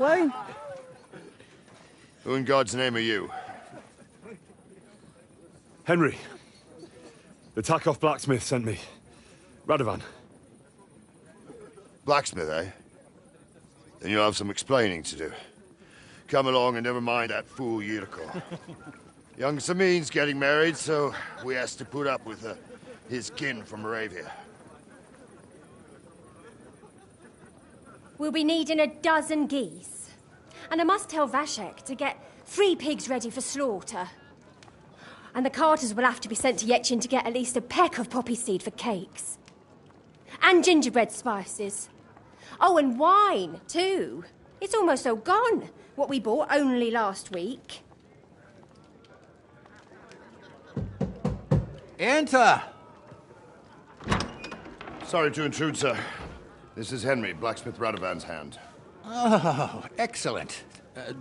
Wayne? Who in God's name are you? Henry. The Takeoff blacksmith sent me. Radovan. Blacksmith, eh? Then you'll have some explaining to do. Come along and never mind that fool Yurko. Young Samin's getting married, so we has to put up with his kin from Moravia. We'll be needing a dozen geese. And I must tell Vashek to get 3 pigs ready for slaughter. And the carters will have to be sent to Yetchin to get at least a peck of poppy seed for cakes. And gingerbread spices. Oh, and wine, too. It's almost all gone, what we bought only last week. Enter! Sorry to intrude, sir. This is Henry, blacksmith Radovan's hand. Oh, excellent.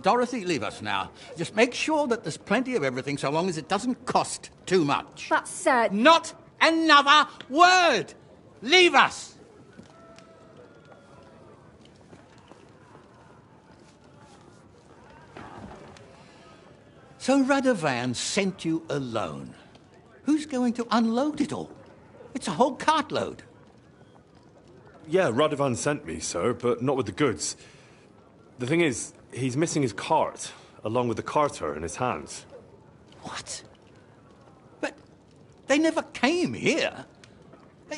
Dorothy, leave us now. Just make sure that there's plenty of everything so long as it doesn't cost too much. But, sir... Not another word! Leave us! So Radovan sent you alone. Who's going to unload it all? It's a whole cartload. Yeah, Radovan sent me, sir, but not with the goods. The thing is, he's missing his cart, along with the carter in his hands. What? But they never came here.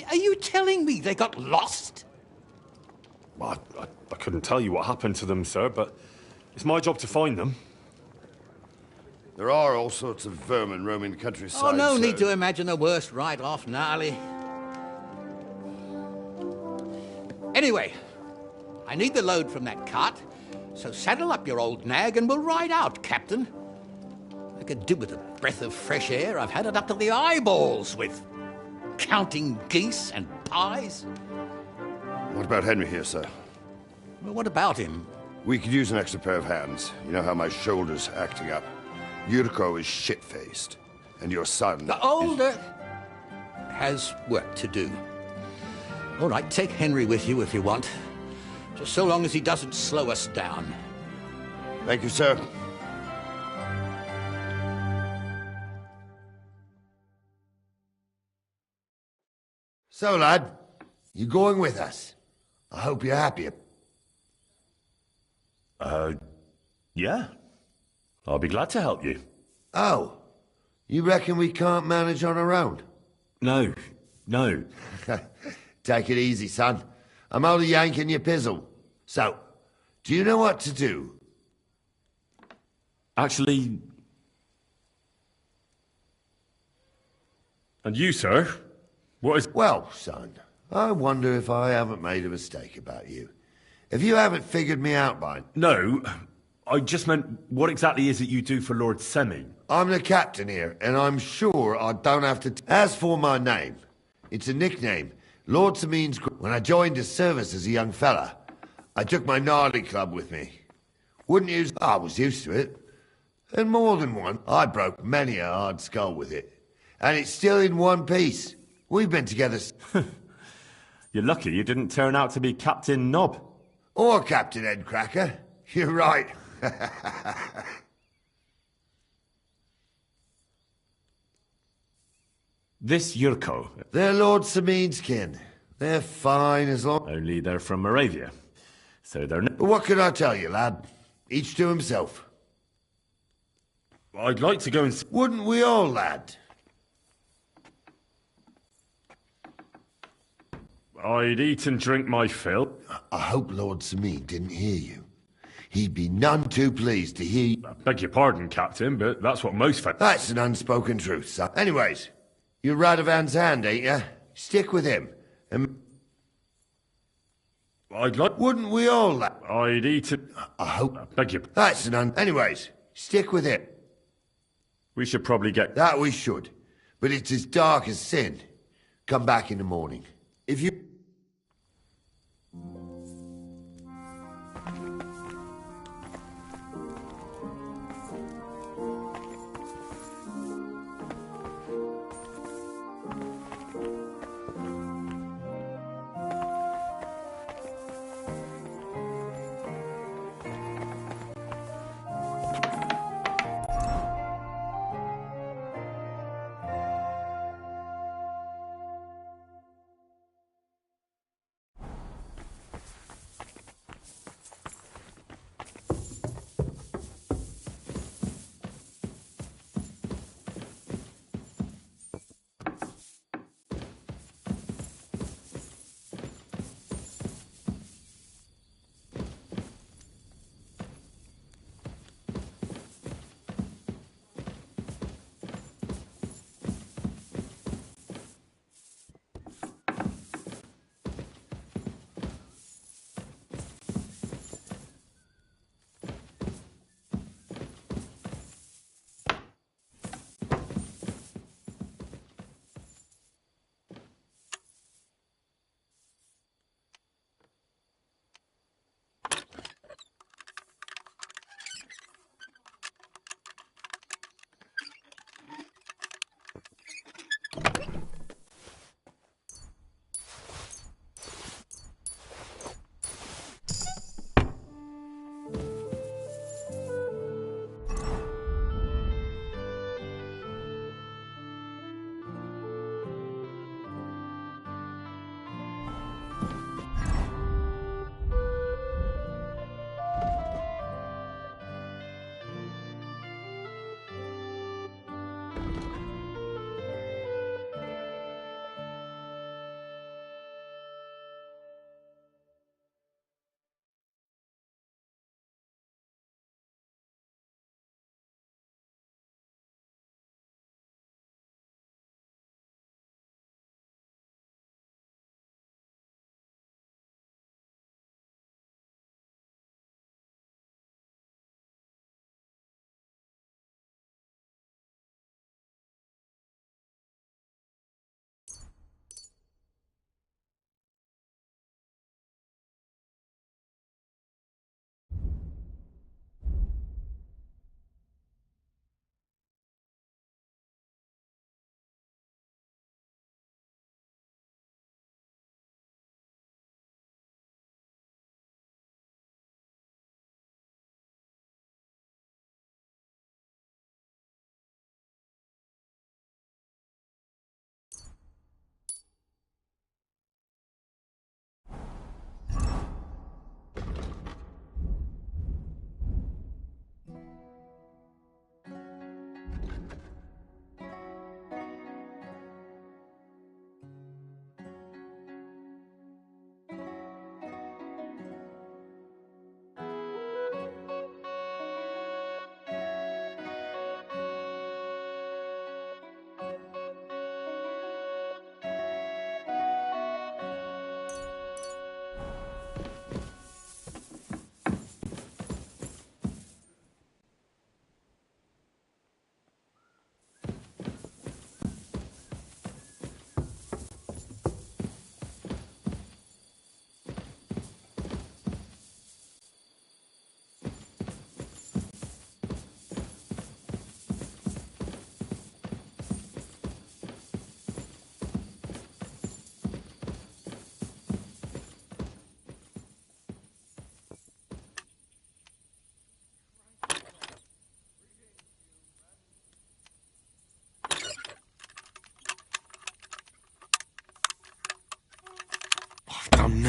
Are you telling me they got lost? Well, I couldn't tell you what happened to them, sir, but it's my job to find them. There are all sorts of vermin roaming the countryside. Oh, no need to imagine the worst right off, gnarly. Anyway, I need the load from that cart, so saddle up your old nag and we'll ride out, Captain. I could do with a breath of fresh air. I've had it up to the eyeballs with counting geese and pies. What about Henry here, sir? Well, what about him? We could use an extra pair of hands. You know how my shoulder's acting up. Yurko is shit-faced, and your son... The older has work to do. All right, take Henry with you if you want. Just so long as he doesn't slow us down. Thank you, sir. So, lad, you going with us? I hope you're happy. Yeah. I'll be glad to help you. Oh, you reckon we can't manage on our own? No. Take it easy, son. I'm only yanking your pizzle. So, do you know what to do? Actually... And you, sir? What is... Well, son, I wonder if I haven't made a mistake about you. If you haven't figured me out by... No, I just meant, what exactly is it you do for Lord Semi? I'm the captain here, and I'm sure I don't have to... As for my name, it's a nickname. Lord Semin's... When I joined his service as a young fella, I took my gnarly club with me. Wouldn't use... I was used to it. And more than one, I broke many a hard skull with it. And it's still in one piece. We've been together... You're lucky you didn't turn out to be Captain Knob. Or Captain Headcracker. You're right. This Yurko. They're Lord Semin's kin. They're fine as long... Only they're from Moravia. So they're... But what can I tell you, lad? Each to himself. I'd like to go and... Wouldn't we all, lad? I'd eat and drink my fill. I hope Lord Semin didn't hear you. He'd be none too pleased to hear you. I beg your pardon, Captain, but that's what most folk... That's an unspoken truth, son. Anyways, you're Radovan's hand, ain't you? Stick with him. And... I'd like... Wouldn't we all, lad? I'd eat and... I hope... I beg your... That's an Anyways, stick with him. We should probably get... That we should. But it's as dark as sin. Come back in the morning. If you...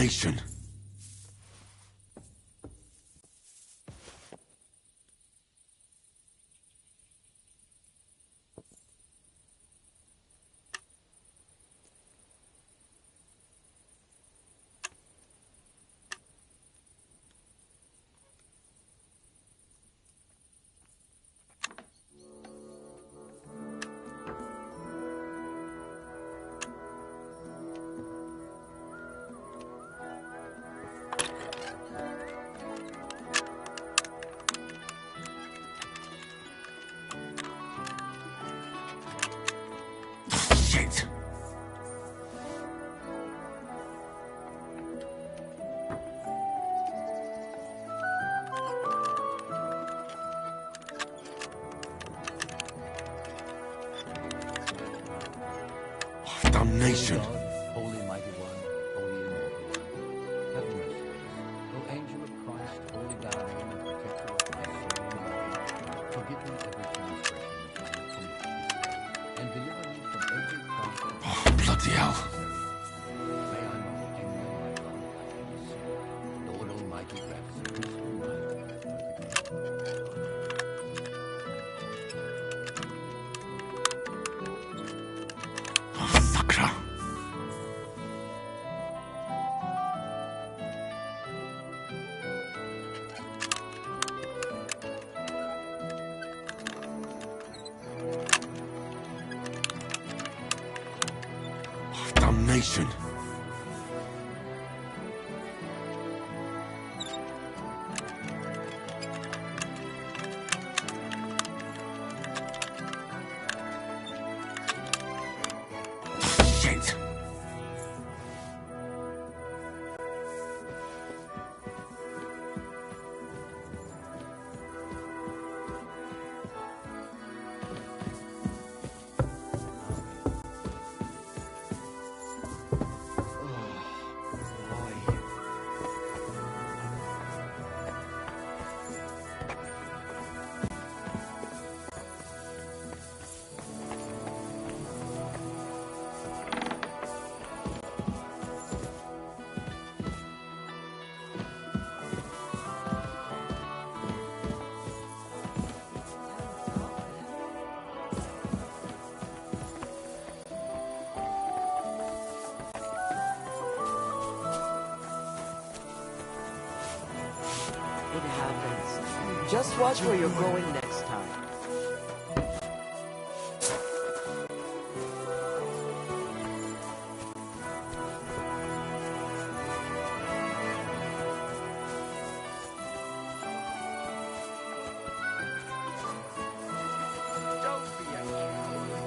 damnation. Shit. Damnation. Holy mighty one, holy immortal one, have mercy on us. O angel of Christ, holy guardian and protector of my soul and body, forgive me every transgression which I have committed this day, and deliver me from every craft of Oh, bloody hell. May I not anger my God like any sin. Lord Almighty, grant us a peaceful mind and a perfect peace. Oh, fucker. Oh, damnation. Shit. It happens. Just watch where you're going next time. Don't be a coward.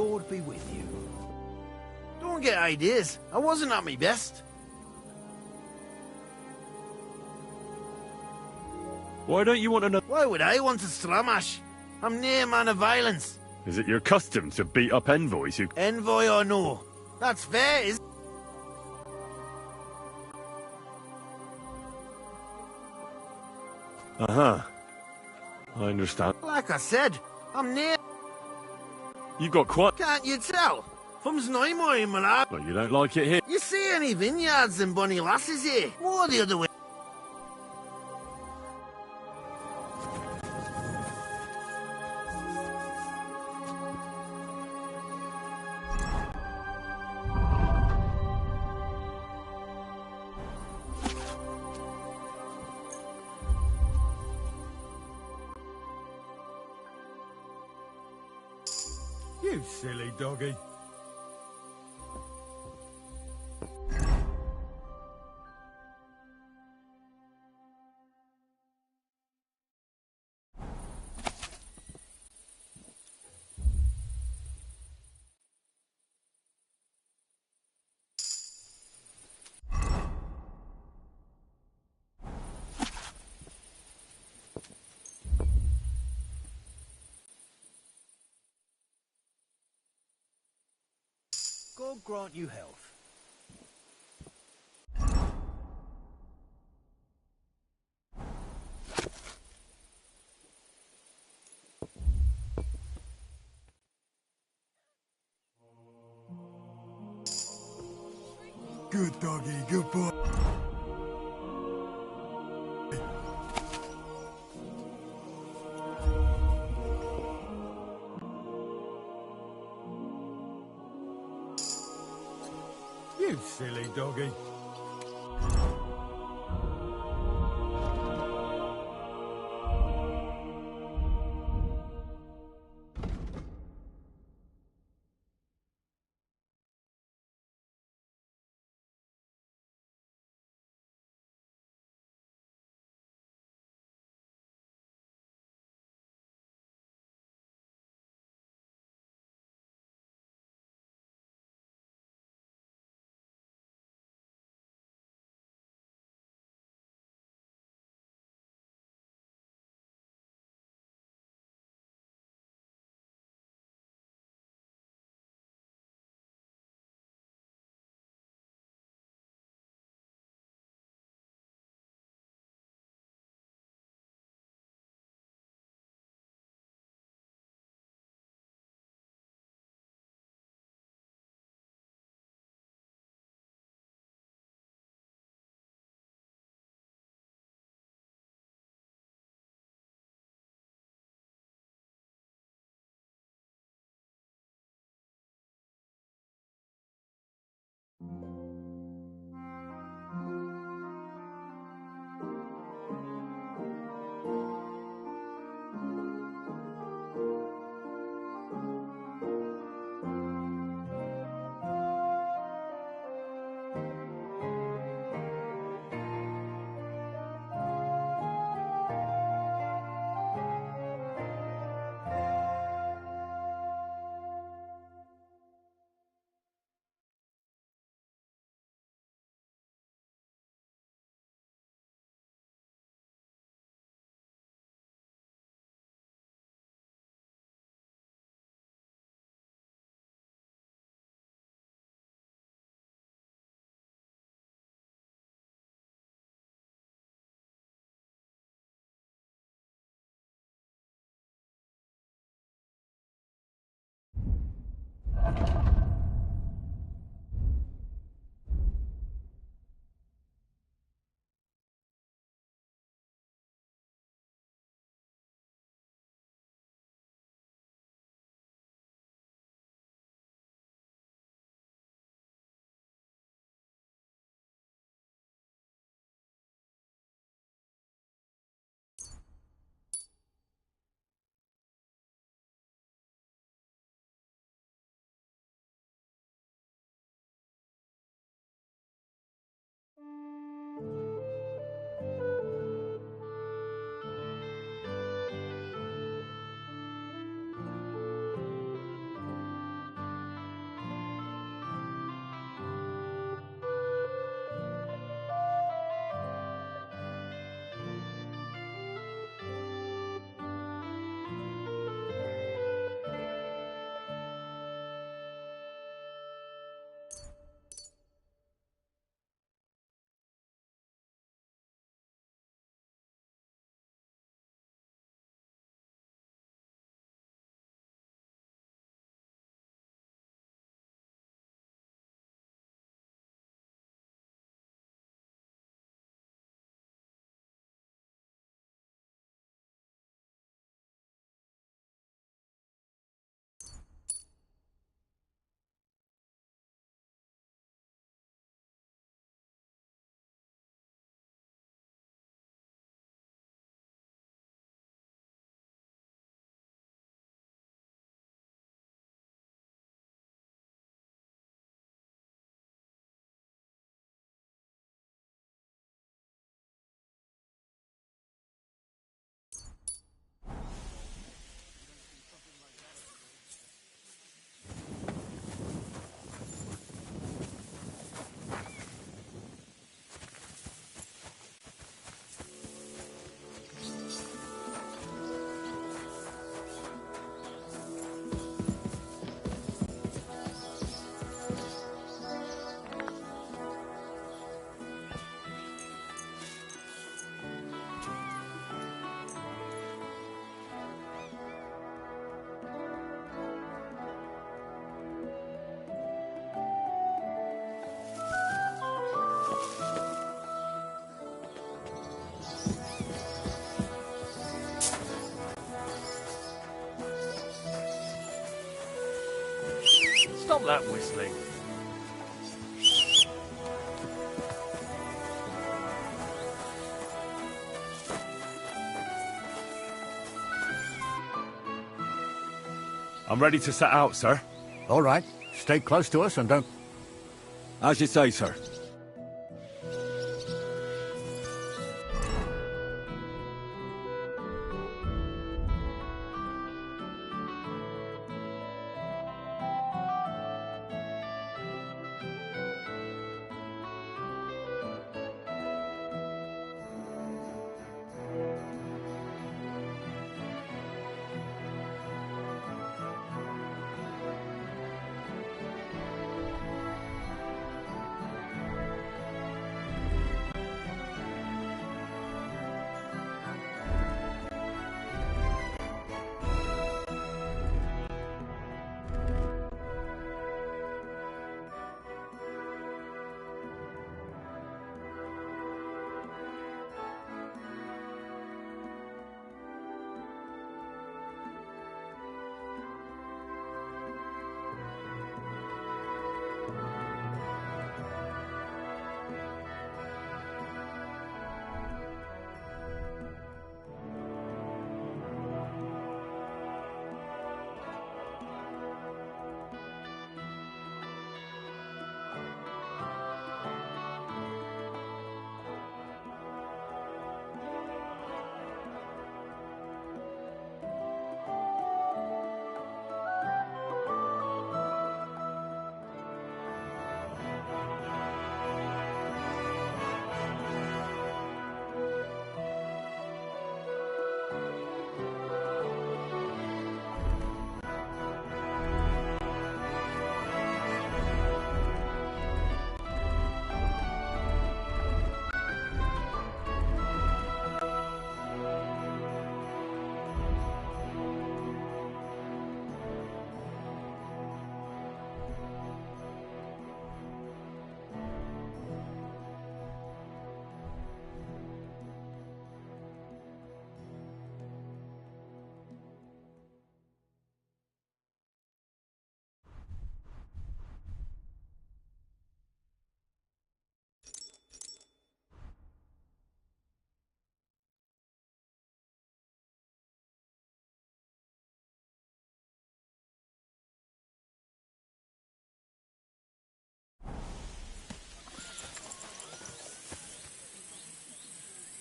Lord be with you. Don't get ideas. I wasn't at my best. Why don't you want another? Why would I want to stramash? I'm near man of violence. Is it your custom to beat up envoys who... Envoy or no. That's fair, is Uh-huh. I understand. Like I said, I'm near. You've got quite... Can't you tell? Fum's no more in my lap. Well, you don't like it here. You see any vineyards and bonny lasses here? More the other way. You silly doggy. God grant you health. Good doggy, good boy. You silly doggy. that whistling. I'm ready to set out, sir. All right. Stay close to us and don't... As you say, sir.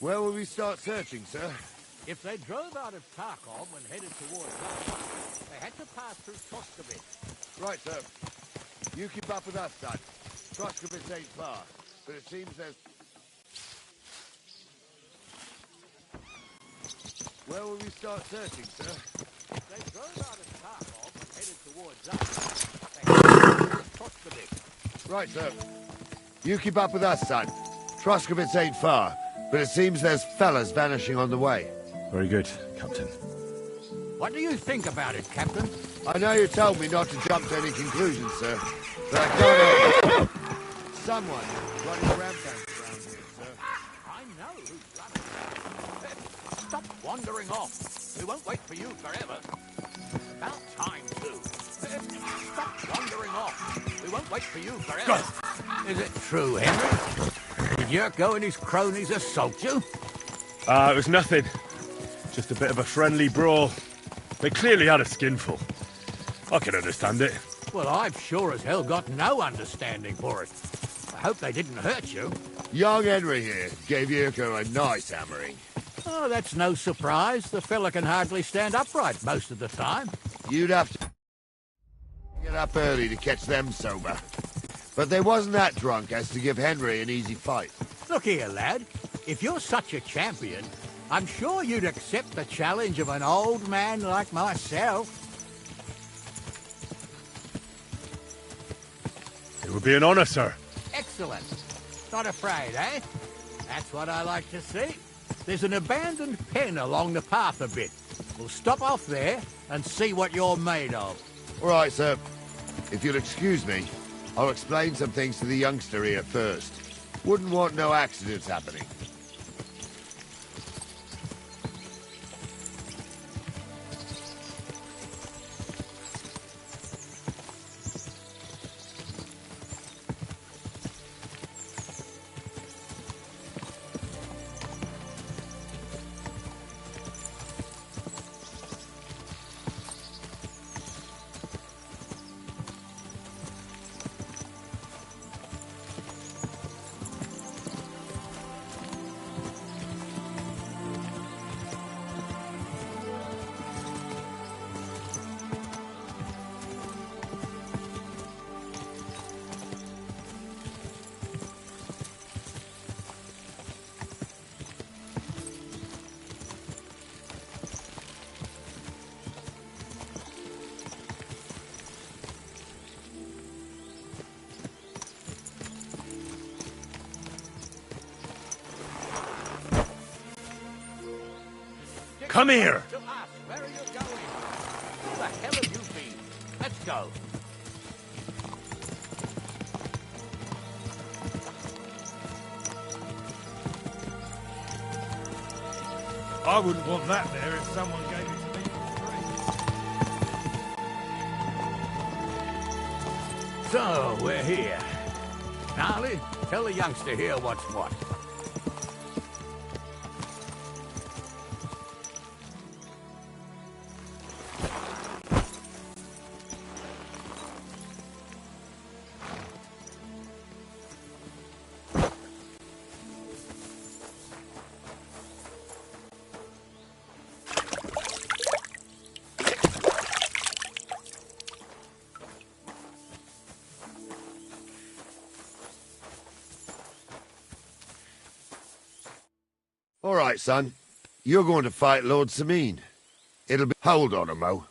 Where will we start searching, sir? If they drove out of Tarkov and headed towards us, they had to pass through Toskavik. Right, sir. You keep up with us, son. Troskovitz ain't far, but it seems there's... Where will we start searching, sir? If they drove out of Tarkov and headed towards us, they had to pass through Toskavik. Right, sir. You keep up with us, son. Troskovitz ain't far, but it seems there's fellas vanishing on the way. Very good, Captain. What do you think about it, Captain? I know you told me not to jump to any conclusions, sir, but I can't help it. Someone running rampants around here, sir. I know who's running. Stop wandering off. We won't wait for you forever. About time, too. Stop wandering off. We won't wait for you forever. Is it true, Henry? Did Yurko and his cronies assault you? It was nothing. Just a bit of a friendly brawl. They clearly had a skinful. I can understand it. Well, I've sure as hell got no understanding for it. I hope they didn't hurt you. Young Henry here gave Yurko a nice hammering. Oh, that's no surprise. The fella can hardly stand upright most of the time. You'd have to get up early to catch them sober. But they wasn't that drunk as to give Henry an easy fight. Look here, lad. If you're such a champion, I'm sure you'd accept the challenge of an old man like myself. It would be an honor, sir. Excellent. Not afraid, eh? That's what I like to see. There's an abandoned pen along the path a bit. We'll stop off there and see what you're made of. All right, sir. If you'll excuse me, I'll explain some things to the youngster here first. Wouldn't want no accidents happening. Come here! To us. Where are you going? Who the hell have you been? Let's go. I wouldn't want that there if someone gave it to me for free. So, we're here. Gnarly, tell the youngster here what's what. All right, son. You're going to fight Lord Sameen. It'll be... Hold on a mo.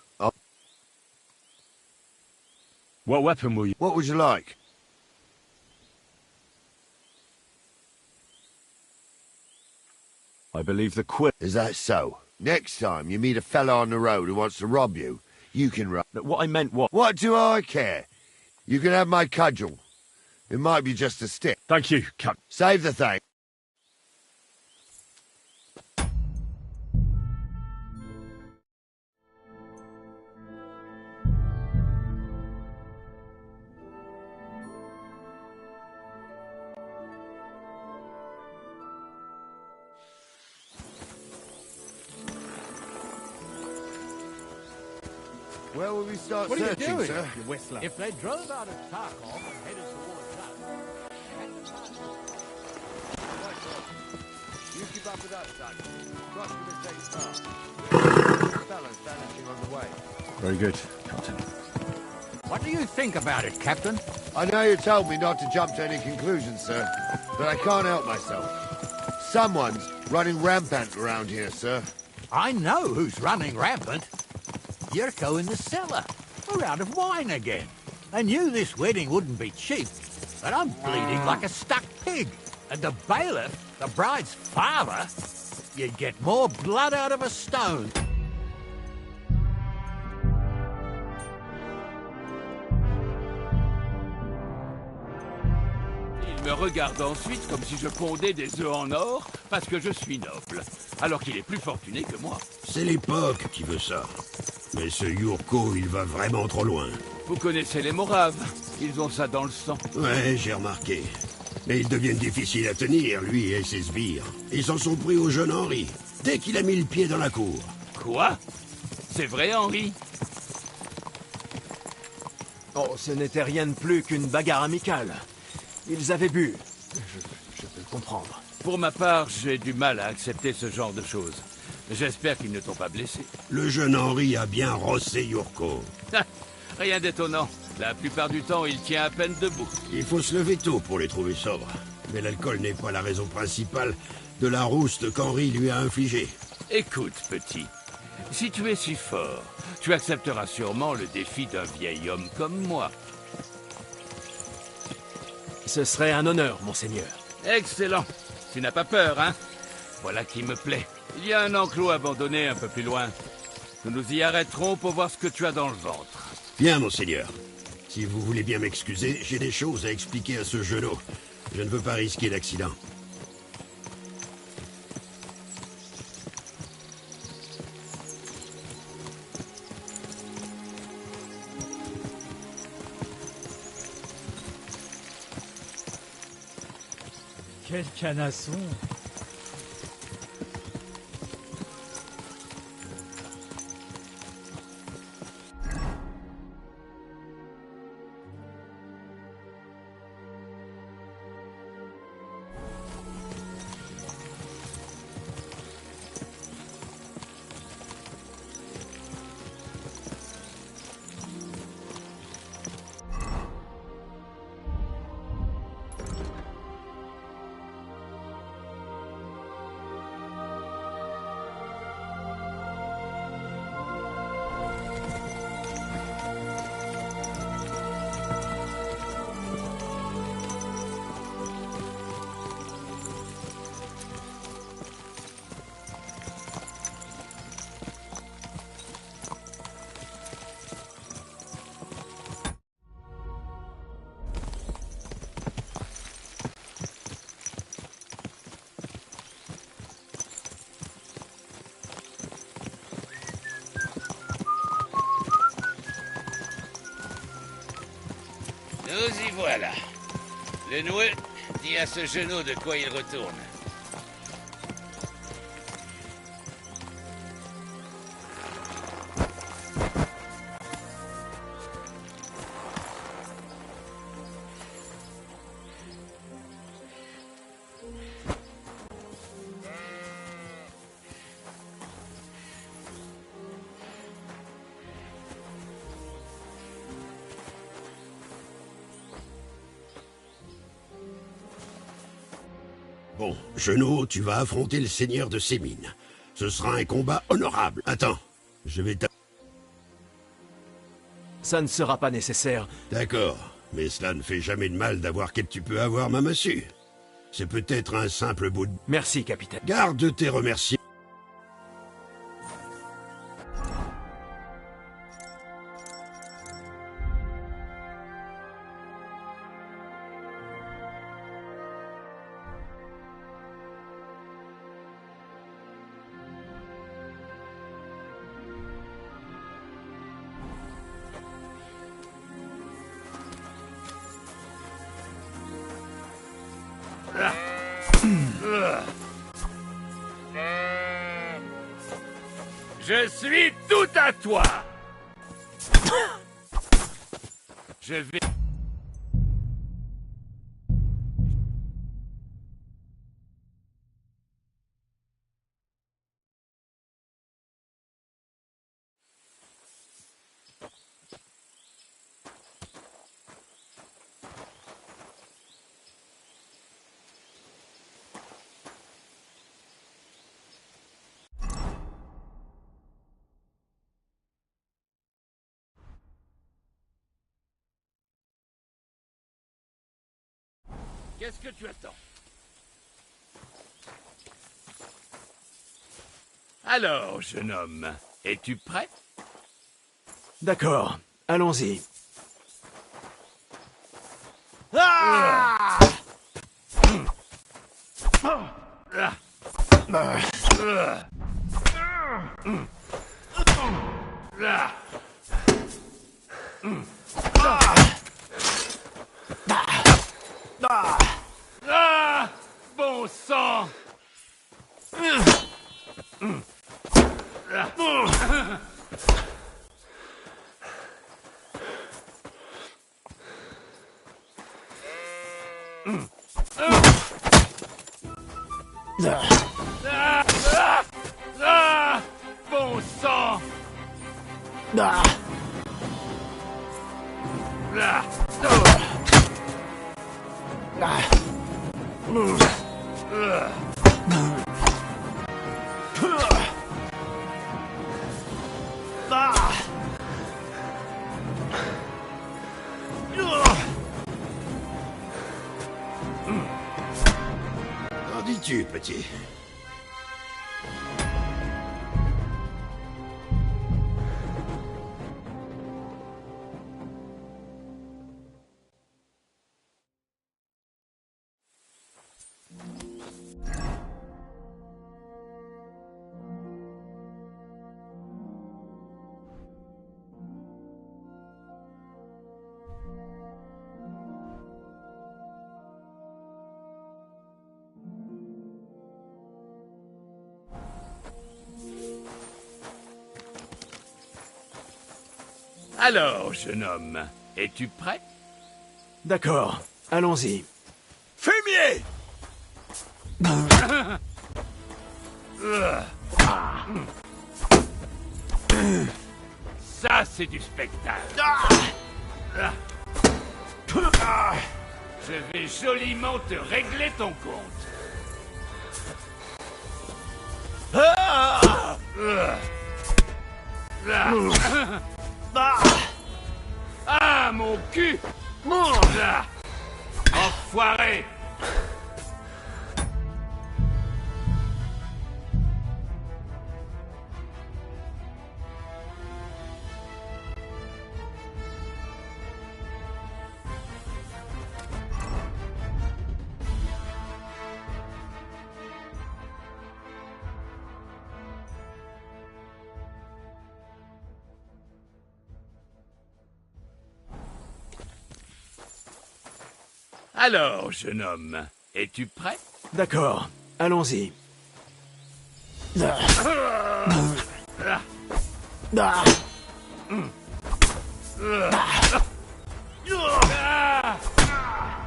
What weapon will you... What would you like? I believe the quill... Is that so? Next time you meet a fella on the road who wants to rob you, you can rob... What I meant what... What do I care? You can have my cudgel. It might be just a stick. Thank you, Captain. Save the thing. Where will we start What are you searching, doing? sir? You whistler. If they drove out of Tarkov and headed towards us... You keep up with that, son. Cross the mistake fast. Fellas vanishing on the way. Very good, Captain. What do you think about it, Captain? I know you told me not to jump to any conclusions, sir, but I can't help myself. Someone's running rampant around here, sir. I know who's running rampant. Yurko in the cellar. We're out of wine again. I knew this wedding wouldn't be cheap, but I'm bleeding like a stuck pig. And the bailiff, the bride's father, you'd get more blood out of a stone. Il me regarde ensuite comme si je pondais des œufs en or parce que je suis noble, alors qu'il est plus fortuné que moi. C'est l'époque qui veut ça. Mais ce Yurko, il va vraiment trop loin. Vous connaissez les Moraves, ils ont ça dans le sang. Ouais, j'ai remarqué. Mais ils deviennent difficiles à tenir, lui et ses sbires. Ils s'en sont pris au jeune Henri, dès qu'il a mis le pied dans la cour. Quoi? C'est vrai, Henri? Oh, ce n'était rien de plus qu'une bagarre amicale. Ils avaient bu. Je peux le comprendre. Pour ma part, j'ai du mal à accepter ce genre de choses. J'espère qu'ils ne t'ont pas blessé. Le jeune Henri a bien rossé Yurko. Rien d'étonnant. La plupart du temps, il tient à peine debout. Il faut se lever tôt pour les trouver sobres. Mais l'alcool n'est pas la raison principale de la rouste qu'Henri lui a infligée. Écoute, petit. Si tu es si fort, tu accepteras sûrement le défi d'un vieil homme comme moi. Ce serait un honneur, monseigneur. Excellent. Tu n'as pas peur, hein? Voilà qui me plaît. Il y a un enclos abandonné un peu plus loin. Nous nous y arrêterons pour voir ce que tu as dans le ventre. Bien, monseigneur. Si vous voulez bien m'excuser, j'ai des choses à expliquer à ce genou. Je ne veux pas risquer d'accident. Quel canasson! y voilà. Le noueux dit à ce genou de quoi il retourne. Bon, Genot, tu vas affronter le seigneur de ces mines. Ce sera un combat honorable. Attends, je vais Ça ne sera pas nécessaire. D'accord, mais cela ne fait jamais de mal d'avoir quel tu peux avoir ma massue. C'est peut-être un simple bout de... Merci, capitaine. Garde tes remerciements. Je suis tout à toi. Je vais... Qu'est-ce que tu attends? Alors, jeune homme, es-tu prêt? D'accord, allons-y. Ah! Bon sang! Bon sang! Qu'en dis-tu, petit? Alors, jeune homme, es-tu prêt? D'accord, allons-y. Fumier! Ça, c'est du spectacle. Je vais joliment te régler ton compte. Ah, mon cul! Enfoiré! Alors, jeune homme, es-tu prêt? D'accord, allons-y.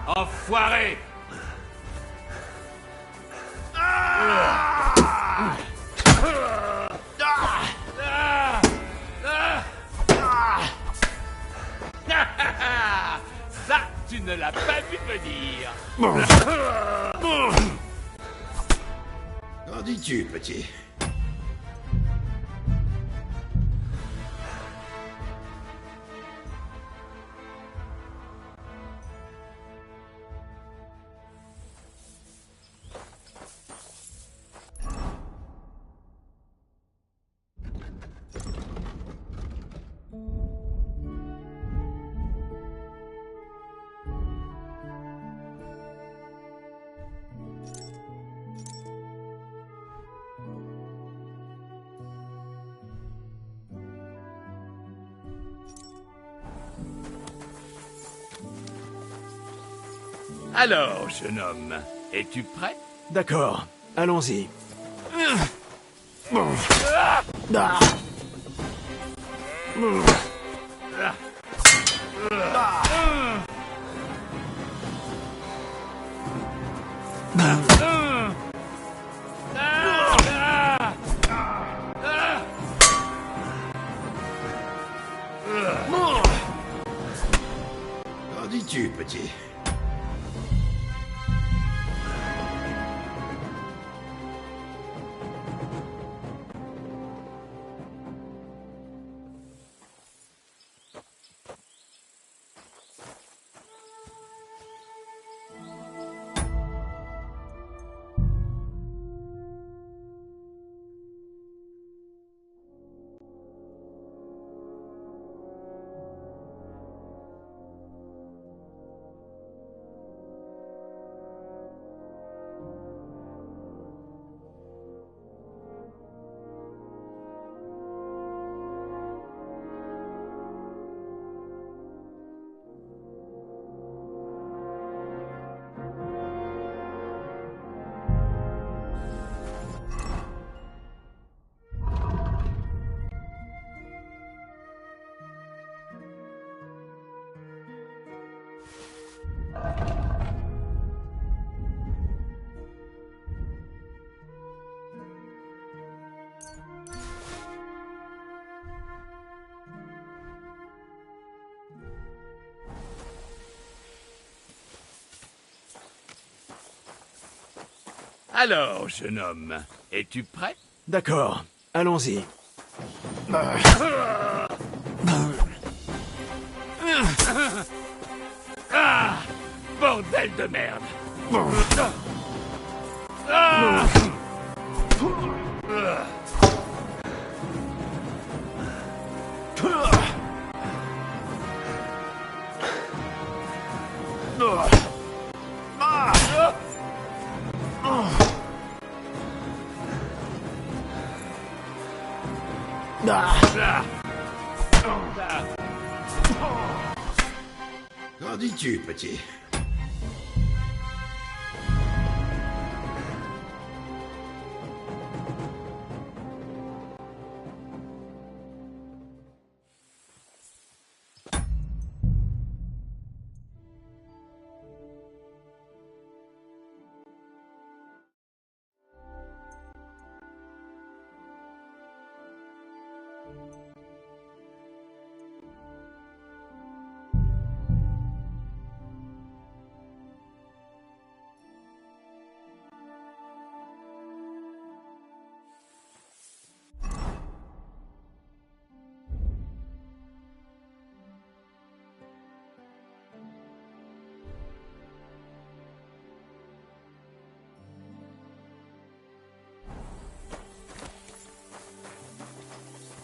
Enfoiré! Ça, tu ne l'as pas vu venir. Qu'en dis-tu, petit? Alors, jeune homme, es-tu prêt? D'accord, allons-y. Qu'en dis-tu, petit? Alors, jeune homme, es-tu prêt? D'accord, allons-y. Ah! Bordel de merde! Qu'en dis-tu, petit?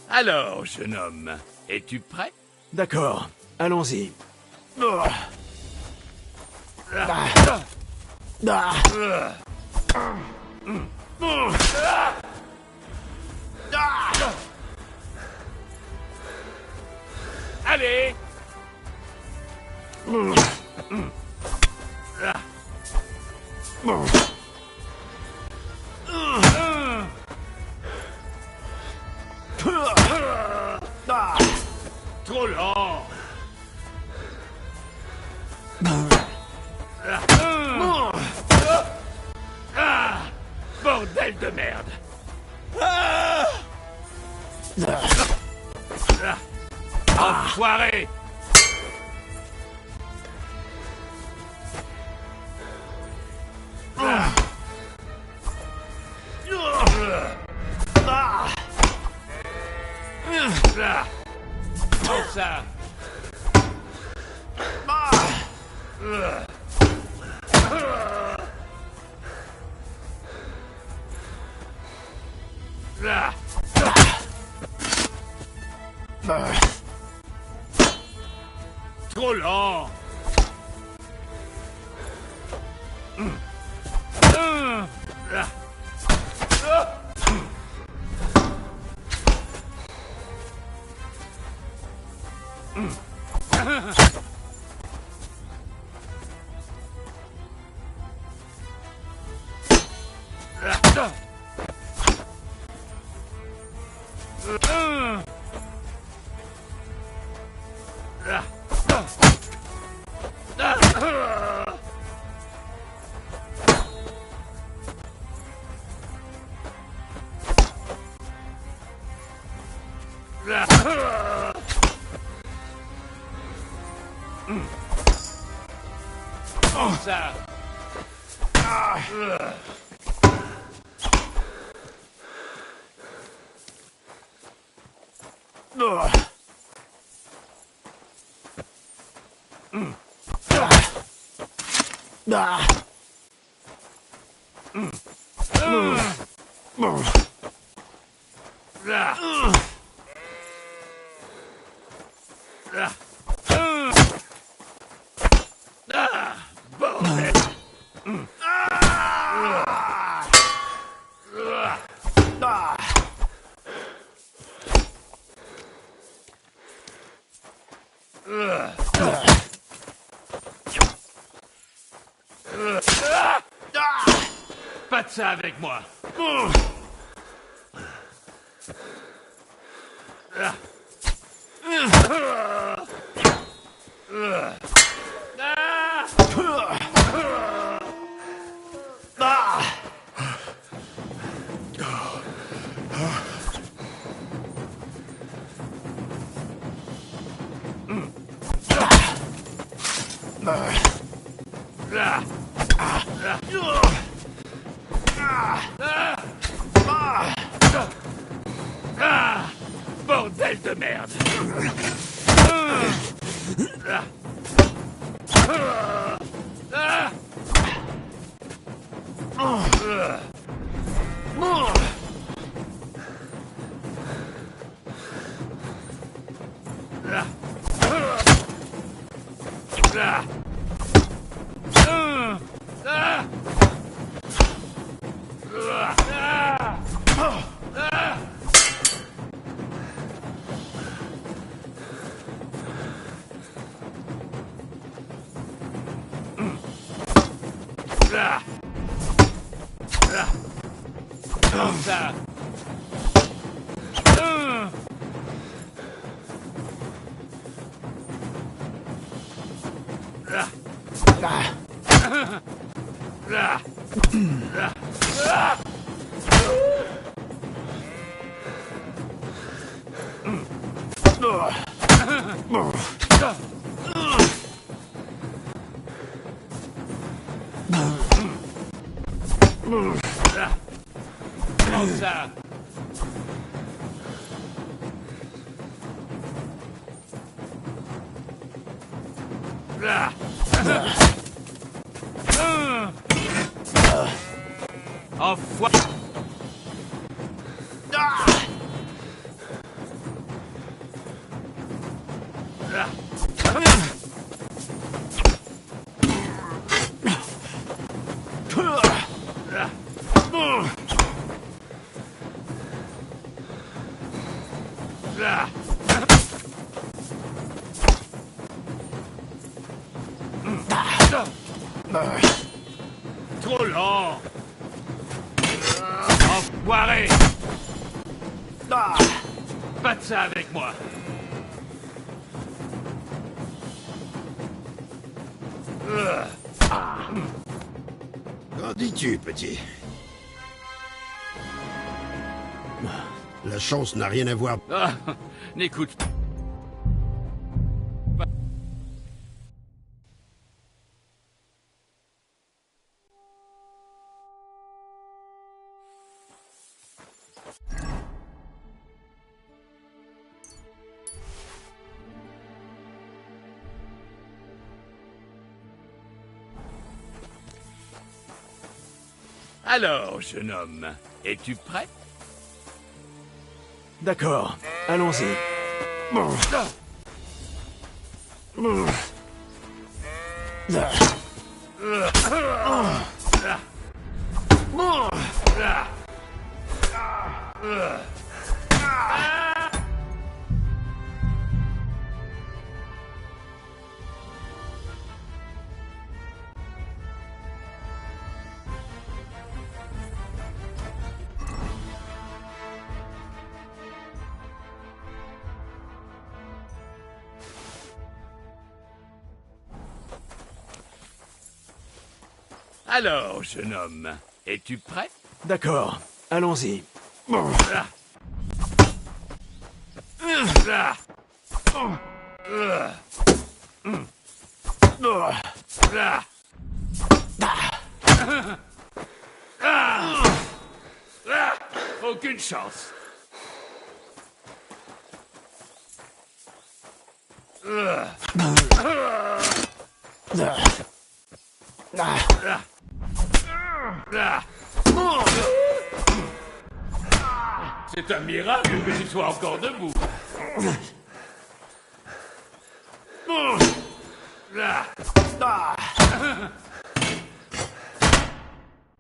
Alors, jeune homme, es-tu prêt? D'accord, allons-y. Allez! Trop lent. Bordel de merde. Enfoiré. Prends ça. Trop lent. Ça. Pas de ça avec moi. Bordel de merde. Ça. Ça. Enfoiré. Trop lent. Enfoiré. Pas de ça avec moi. Qu'en dis-tu, petit? La chance n'a rien à voir. Ah, n'écoute pas. Alors, jeune homme, es-tu prêt? D'accord, allons-y. Alors, jeune homme, es-tu prêt? D'accord, allons-y. Aucune chance. C'est un miracle que tu sois encore debout.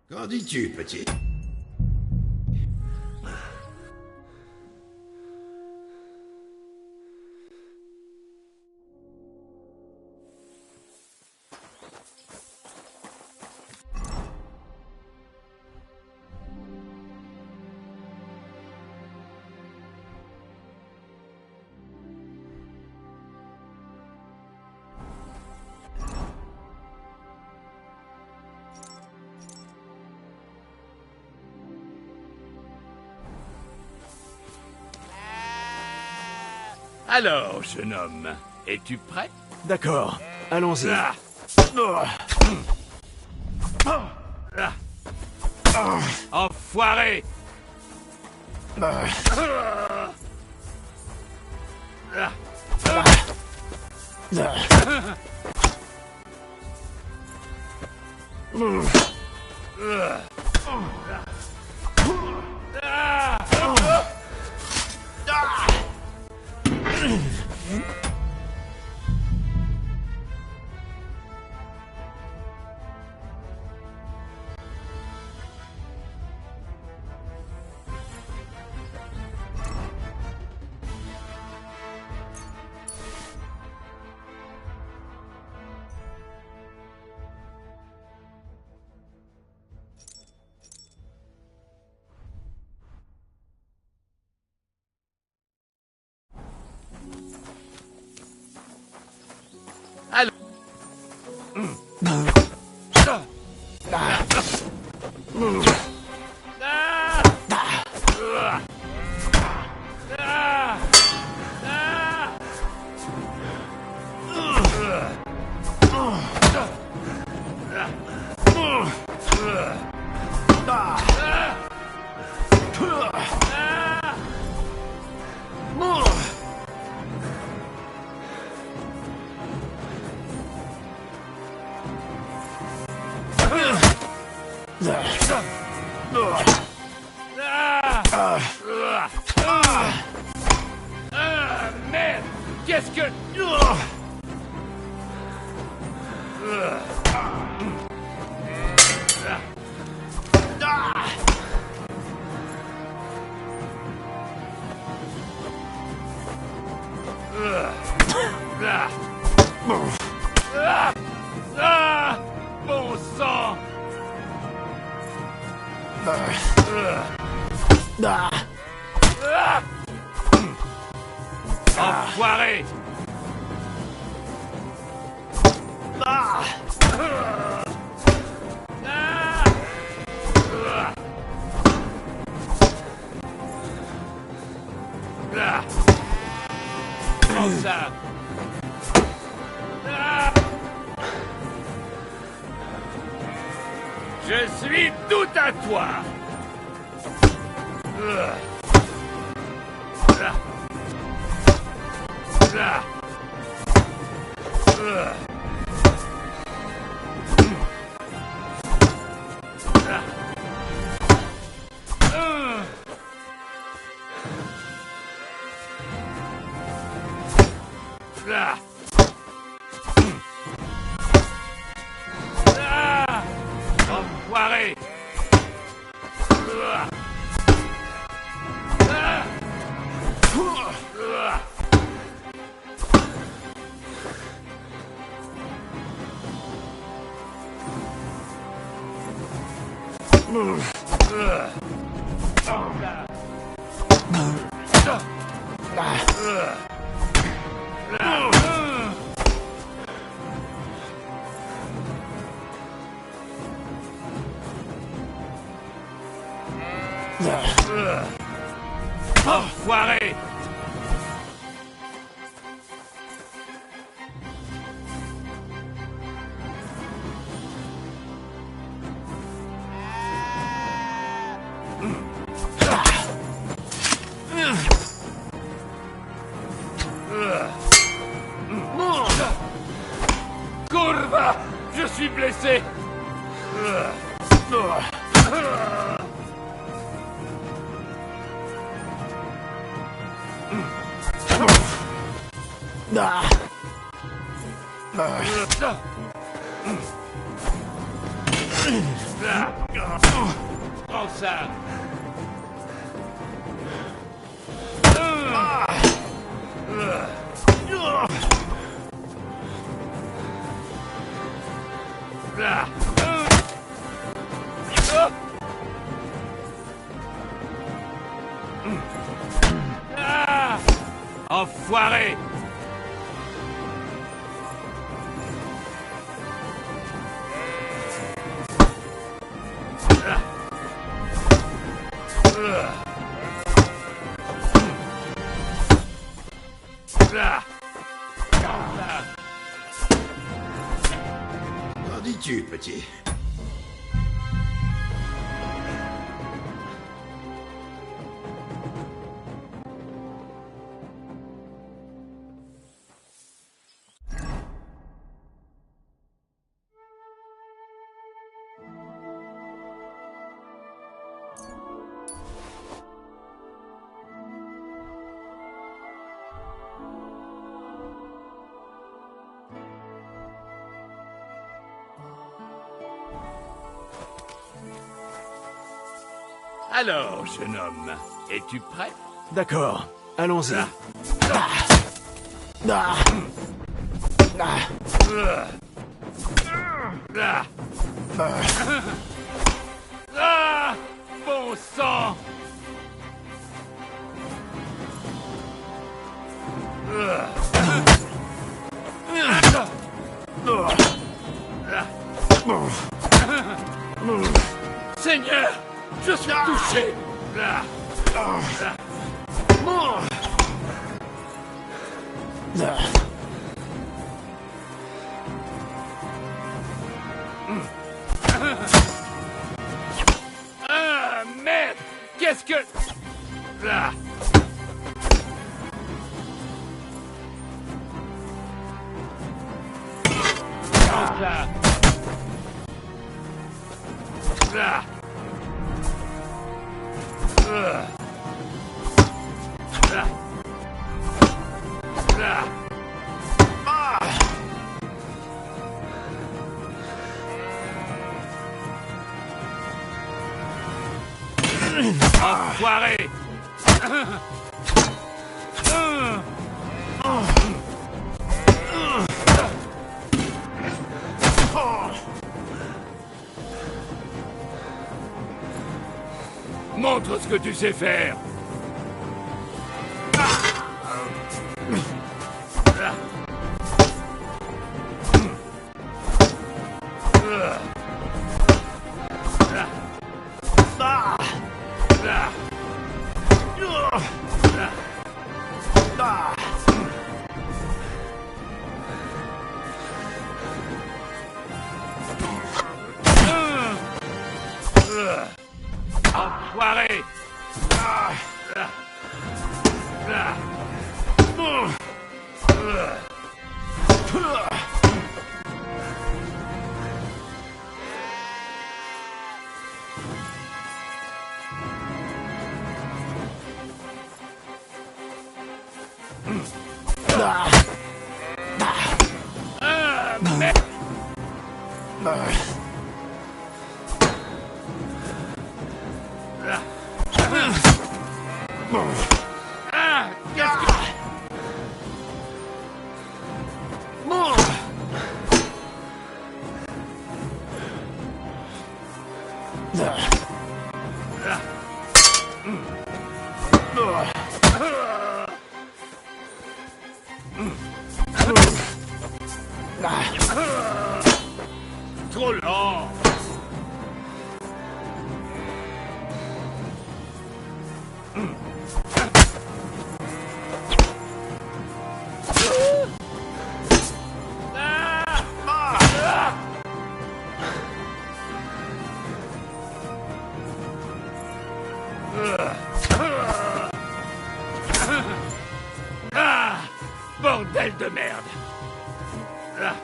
Qu'en dis-tu, petit? Alors, jeune homme, es-tu prêt? D'accord, allons-y. Enfoiré! Merde! Qu'est-ce que... Bon sang! Enfoiré! Prends ça. Je suis tout à toi. Enfoiré. Enfoiré. Courva, je suis blessé. Prends ça. Enfoiré. Qu'en dis-tu, petit? Alors, jeune homme, es-tu prêt? D'accord, allons-y. Ah, bon sang! Seigneur, je suis touché. Ah, merde! Qu'est-ce que... Ah. Là. Là. Là. Là. Enfoiré! Montre ce que tu sais faire! Enfoiré! Trop lent! Ah! Bordel de merde! Ah!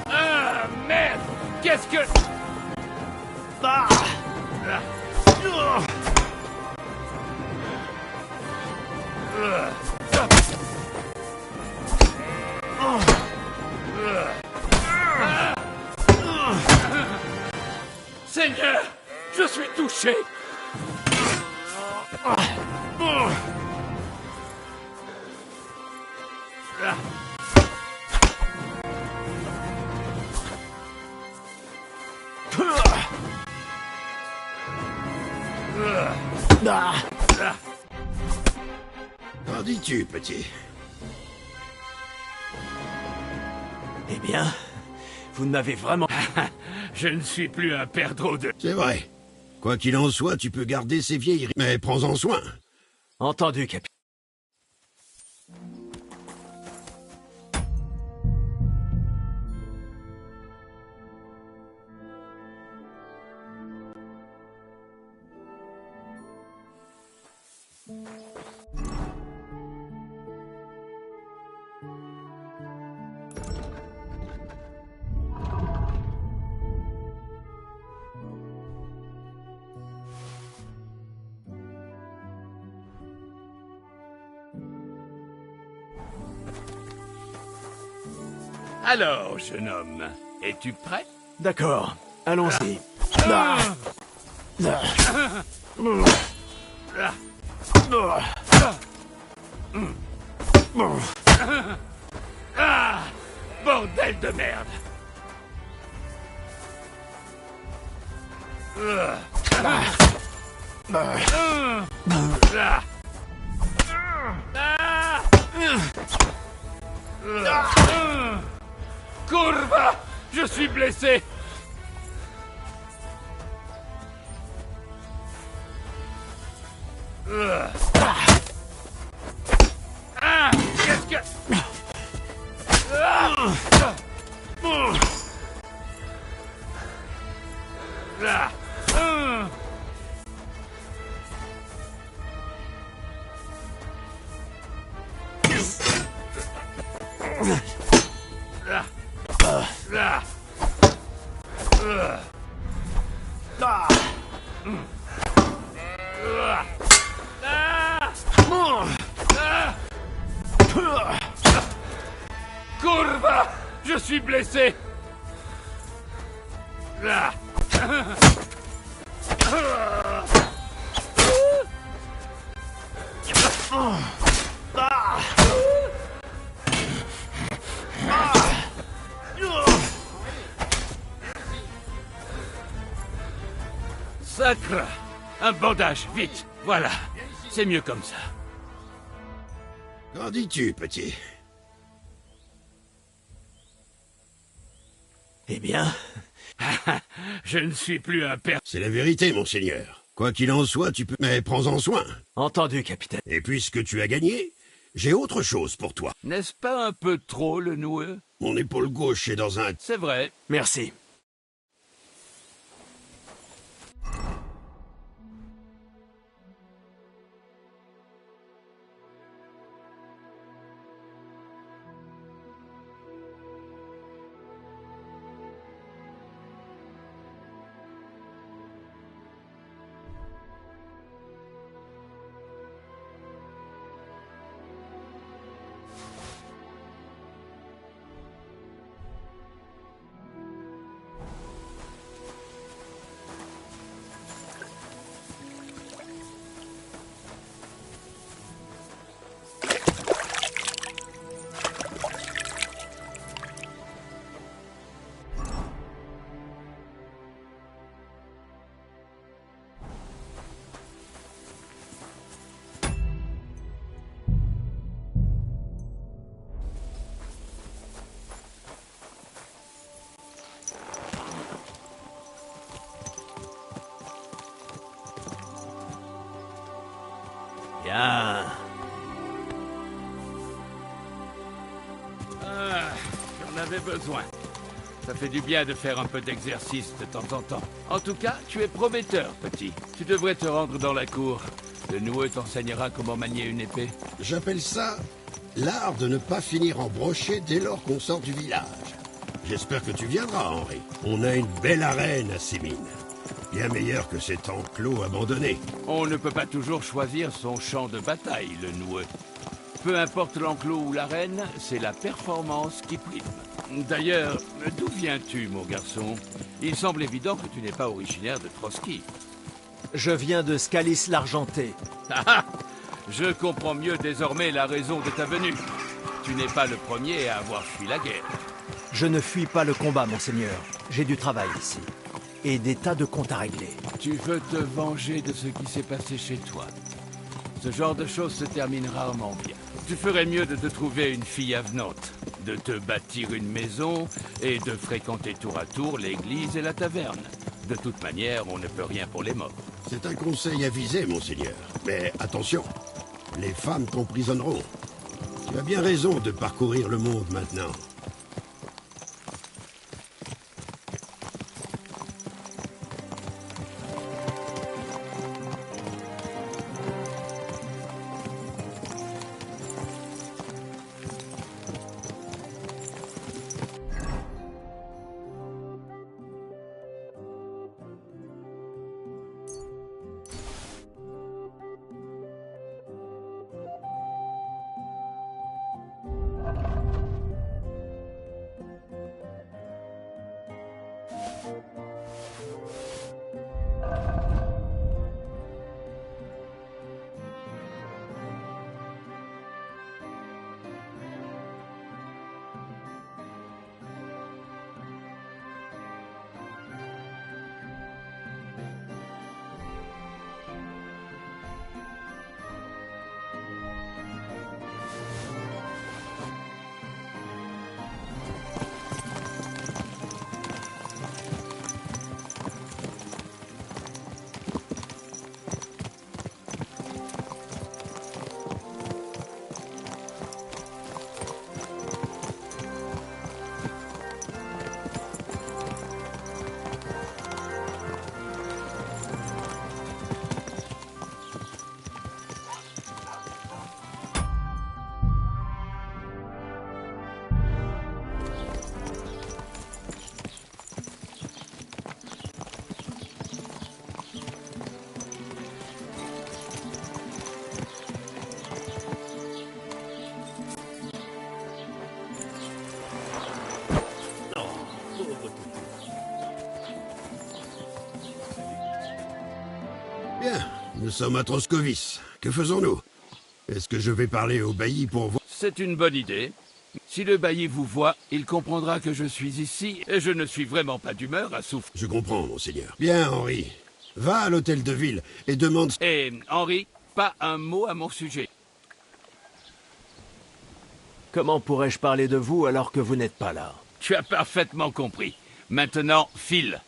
Ah, merde! Qu'est-ce que... Ah! Seigneur, je suis touché. Qu'en dis-tu, petit? Eh bien, vous n'avez vraiment... Je ne suis plus un perdreau de... C'est vrai. Quoi qu'il en soit, tu peux garder ces vieilles... Mais prends-en soin. Entendu, capitaine. Alors, jeune homme, es-tu prêt? D'accord, allons-y. Ah! Bordel de merde! Courva! Je suis blessé! Ah! Qu'est-ce que... Courva! Je suis blessé! Sacre! Un bandage, vite! Voilà, c'est mieux comme ça. Qu'en dis-tu, petit? Eh bien... Je ne suis plus un père. C'est la vérité, monseigneur. Quoi qu'il en soit, tu peux... Mais prends-en soin. Entendu, capitaine. Et puisque tu as gagné, j'ai autre chose pour toi. N'est-ce pas un peu trop, le noueux? Mon épaule gauche est dans un... C'est vrai. Merci. Bien. Ah, j'en avais besoin. Ça fait du bien de faire un peu d'exercice de temps en temps. En tout cas, tu es prometteur, petit. Tu devrais te rendre dans la cour. Le noueux t'enseignera comment manier une épée. J'appelle ça l'art de ne pas finir en brochet dès lors qu'on sort du village. J'espère que tu viendras, Henri. On a une belle arène à ces mines. Bien meilleure que cet enclos abandonné. On ne peut pas toujours choisir son champ de bataille, le noueux. Peu importe l'enclos ou l'arène, c'est la performance qui prime. D'ailleurs, d'où viens-tu, mon garçon? Il semble évident que tu n'es pas originaire de Trotsky. Je viens de Scalis l'Argenté. Ah, je comprends mieux désormais la raison de ta venue. Tu n'es pas le premier à avoir fui la guerre. Je ne fuis pas le combat, monseigneur. J'ai du travail ici. Et des tas de comptes à régler. Tu veux te venger de ce qui s'est passé chez toi. Ce genre de choses se termine rarement bien. Tu ferais mieux de te trouver une fille avenante, de te bâtir une maison et de fréquenter tour à tour l'église et la taverne. De toute manière, on ne peut rien pour les morts. C'est un conseil avisé, monseigneur. Mais attention, les femmes t'emprisonneront. Tu as bien raison de parcourir le monde maintenant. Bien, nous sommes à Troscovis. Que faisons-nous? Est-ce que je vais parler au bailli pour voir? C'est une bonne idée. Si le bailli vous voit, il comprendra que je suis ici et je ne suis vraiment pas d'humeur à souffrir. Je comprends, monseigneur. Bien, Henri. Va à l'hôtel de ville et demande... Et Henri, pas un mot à mon sujet. Comment pourrais-je parler de vous alors que vous n'êtes pas là? Tu as parfaitement compris. Maintenant, file.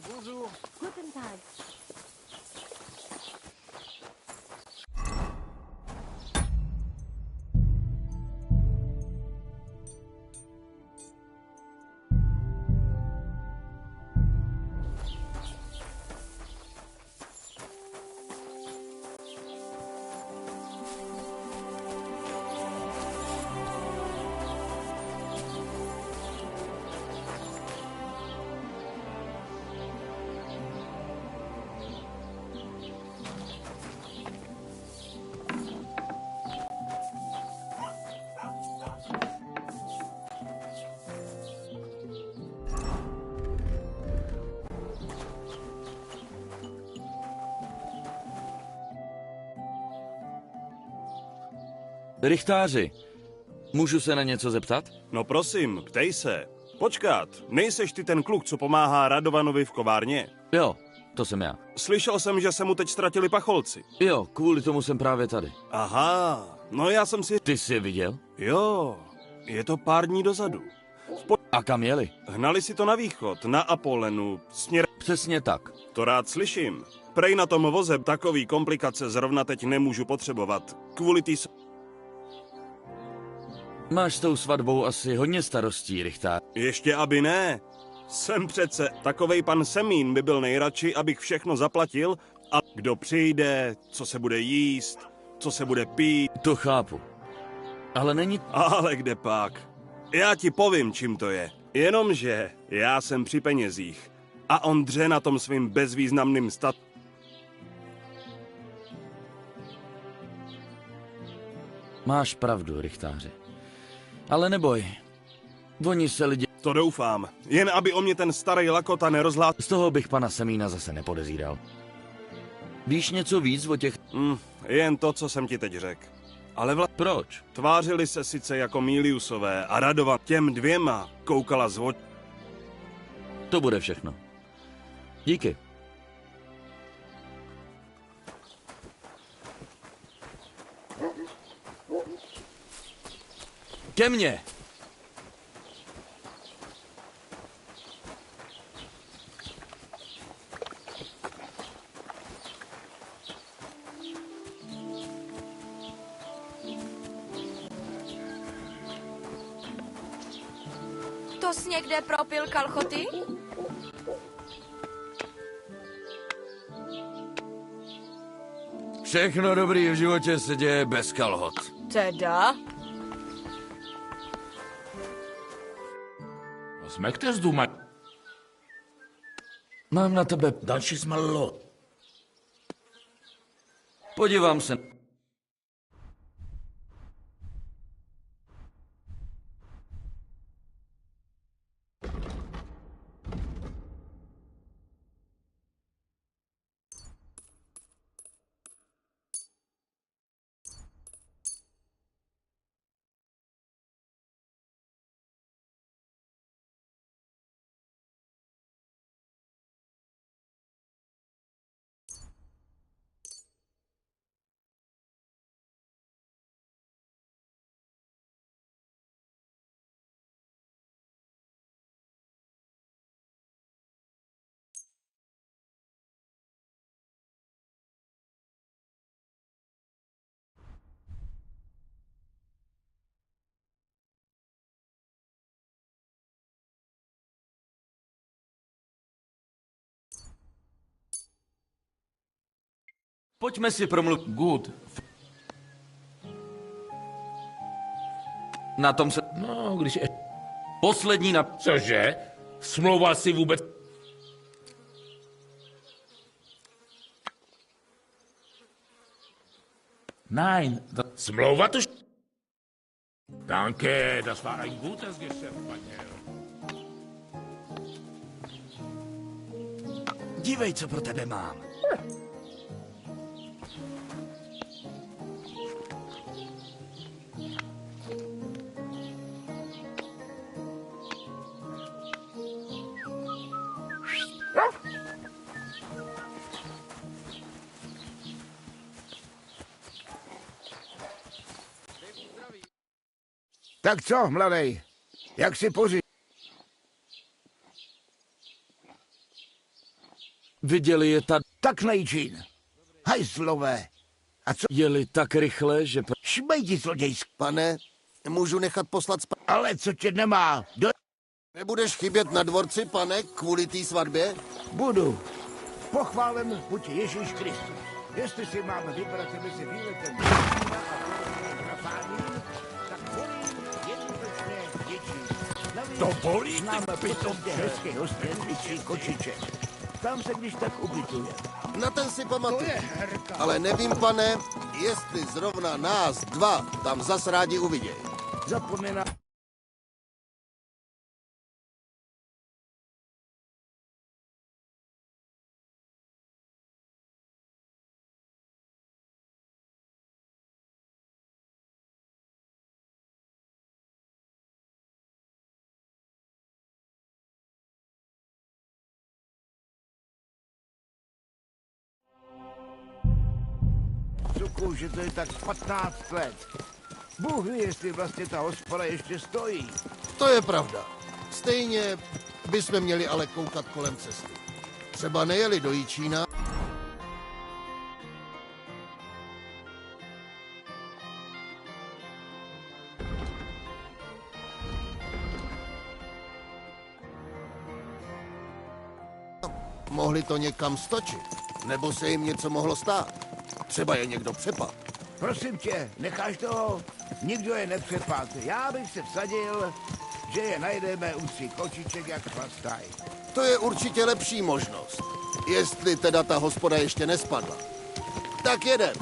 Bonjour. Guten Tag. Rychtáři, můžu se na něco zeptat? No prosím, ptej se. Počkat, nejseš ty ten kluk, co pomáhá Radovanovi v kovárně? Jo, to jsem já. Slyšel jsem, že se mu teď ztratili pacholci. Jo, kvůli tomu jsem právě tady. Aha, no já jsem si... Ty jsi je viděl? Jo, je to pár dní dozadu. A kam jeli? Hnali si to na východ, na Apolenu, směr... Přesně tak. To rád slyším. Prej na tom voze takový komplikace zrovna teď nemůžu potřebovat. Kvůli tý... Máš s tou svatbou asi hodně starostí, Rychtář. Ještě aby ne. Jsem přece takovej pan Semín by byl nejradši, abych všechno zaplatil a kdo přijde, co se bude jíst, co se bude pít. To chápu. Ale není... Ale kde pak? Já ti povím, čím to je. Jenomže já jsem při penězích a on dře na tom svým bezvýznamným Máš pravdu, Rychtáři. Ale neboj. Oni se lidi... To doufám. Jen aby o mě ten starý lakota nerozhlásl. Z toho bych pana Semína zase nepodezíral. Víš něco víc o těch... Jen to, co jsem ti teď řekl. Ale Proč? Tvářili se sice jako Míliusové a Radovan těm dvěma koukala zvod... To bude všechno. Díky. Ke mně! To jsi někde propil kalchoty? Všechno dobrý v životě se děje bez kalhot. Teda? Smekteš důma? Mám na tebe... Další smallo. Podívám se... Pojďme si promluvit. Good. Na tom se... No, když je... Poslední na... Cože? Smlouva si vůbec... Nein, Smlouva tu... Danke, das war ein gutes Geschäft, mein Herr. Dívej, co pro tebe mám. Tak co, mladej? Jak si poří? Viděli je tady. Tak nejčín. Hajslové. A co? Jeli tak rychle, že... Šmejdi zlodějsk. Pane, můžu nechat poslat Ale co tě nemá? Nebudeš chybět na dvorci, pane, kvůli té svatbě? Budu. Pochválen buď Ježíš Kristus. Jestli si máme vybrat mezi výletem a grafáním, tak volím jednoznačně Ježíš. To bolí, Známe bytom hezký hostinský kočiček. Tam se když tak ubytuje. Na ten si pamatuju. Ale nevím, pane, jestli zrovna nás dva tam zas rádi uvidějí. Zapomíná. Cuku, že to je tak 15 let. Bůh ví, jestli vlastně ta hospoda ještě stojí. To je pravda. Stejně bychom měli ale koukat kolem cesty. Třeba nejeli do Jičína. Mohli to někam stočit. Nebo se jim něco mohlo stát. Třeba je někdo přepad. Prosím tě, necháš toho? Nikdo je nepřepad. Já bych se vsadil, že je najdeme u svých kočiček jak chlastají. To je určitě lepší možnost. Jestli teda ta hospoda ještě nespadla. Tak jedem.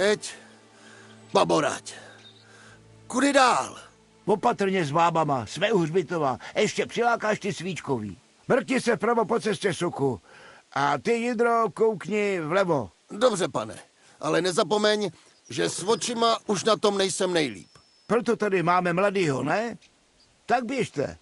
teď baborať. Kudy dál? Opatrně s bábama, jsme u hřbitova. Ještě přilákáš ty svíčkový. Mrkni se vpravo po cestě, suku. A ty, Jindro, koukni vlevo. Dobře, pane, ale nezapomeň, že s očima už na tom nejsem nejlíp. Proto tady máme mladýho, ne? Tak běžte.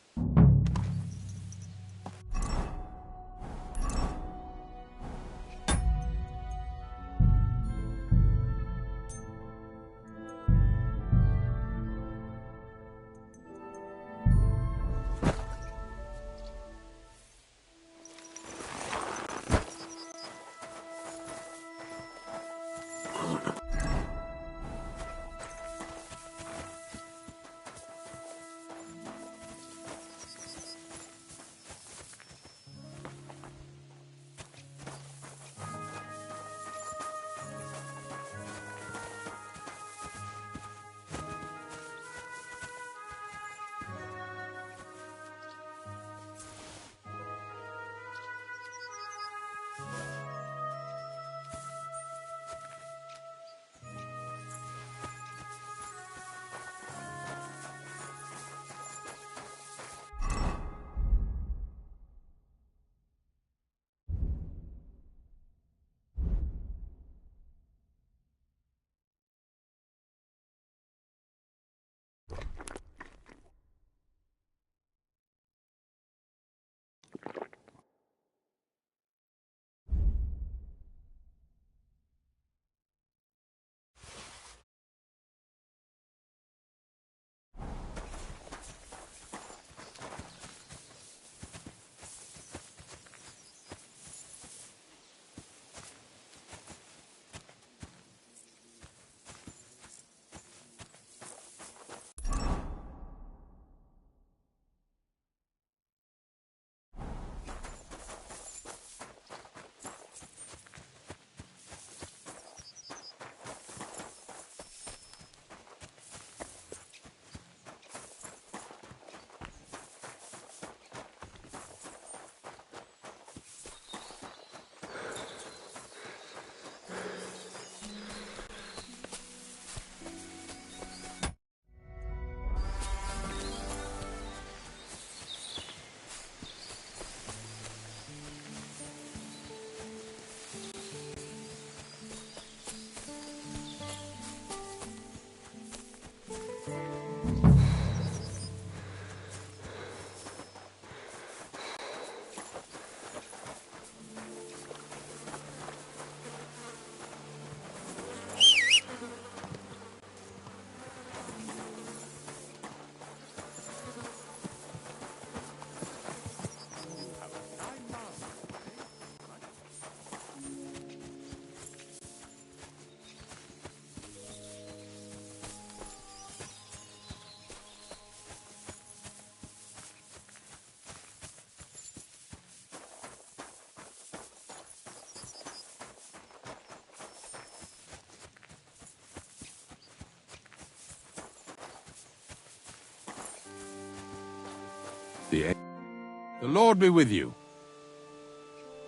The Lord be with you.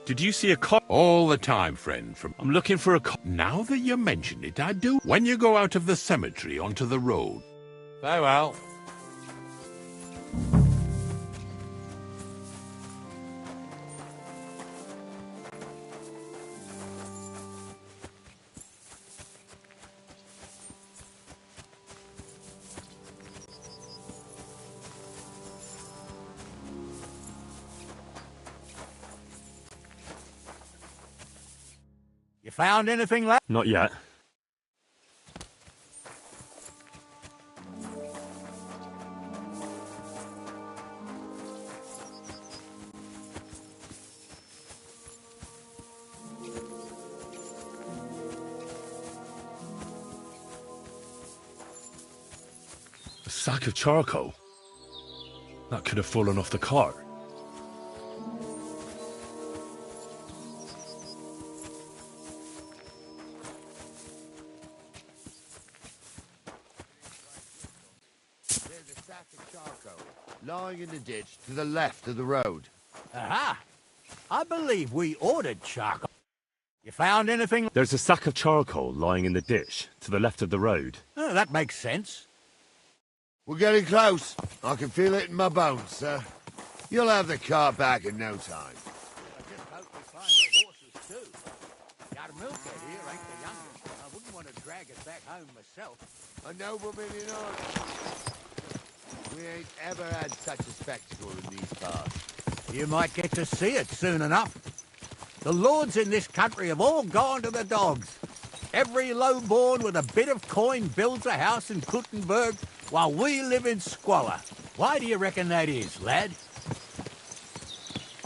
Did you see a car? All the time, friend. I'm looking for a car. Now that you mention it, I do. When you go out of the cemetery onto the road. Farewell. You found anything left? Not yet. A sack of charcoal? That could have fallen off the cart. Lying in the ditch to the left of the road. Aha! I believe we ordered charcoal. You found anything? There's a sack of charcoal lying in the ditch to the left of the road. Oh, that makes sense. We're getting close. I can feel it in my bones, sir. You'll have the cart back in no time. I just hope we find the horses, too. Yarmilka here ain't the youngest. I wouldn't want to drag it back home myself. A nobleman in honor. We ain't ever had such a spectacle in these parts. You might get to see it soon enough. The lords in this country have all gone to the dogs. Every lowborn with a bit of coin builds a house in Kuttenberg while we live in squalor. Why do you reckon that is, lad?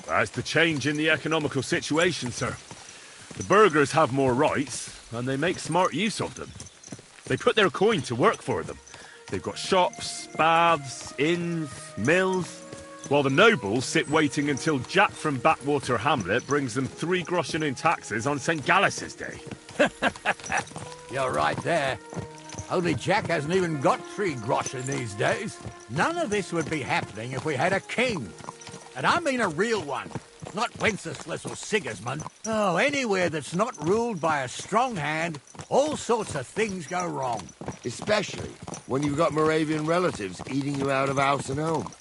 That's the change in the economical situation, sir. The burghers have more rights, and they make smart use of them. They put their coin to work for them. They've got shops, baths, inns, mills, while the nobles sit waiting until Jack from Backwater Hamlet brings them 3 groschen in taxes on St. Gallus's Day. You're right there. Only Jack hasn't even got 3 groschen these days. None of this would be happening if we had a king. And I mean a real one, not Wenceslas or Sigismund. Oh, anywhere that's not ruled by a strong hand, all sorts of things go wrong. Especially when you've got Moravian relatives eating you out of house and home.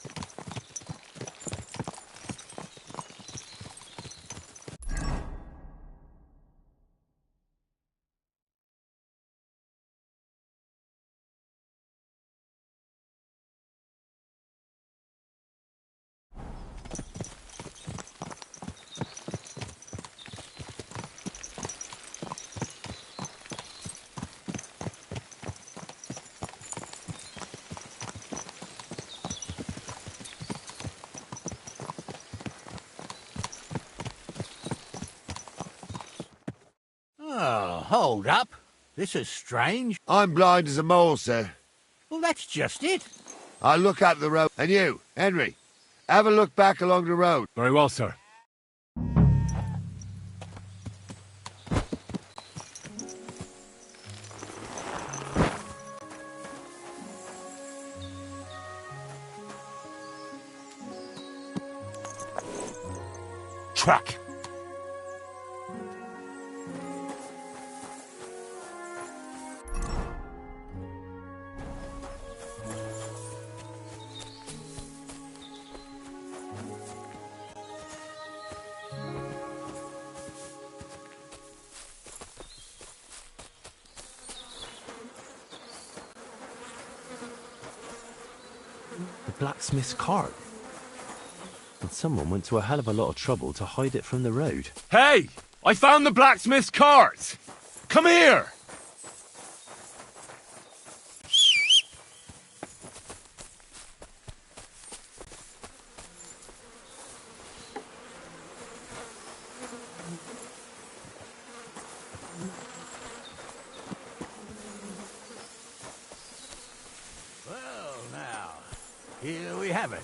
Oh, hold up. This is strange. I'm blind as a mole, sir. Well, that's just it. I'll look up the road. And you, Henry, have a look back along the road. Very well, sir. Track. The blacksmith's cart. And someone went to a hell of a lot of trouble to hide it from the road. Hey! I found the blacksmith's cart! Come here! Well, now, here we have it.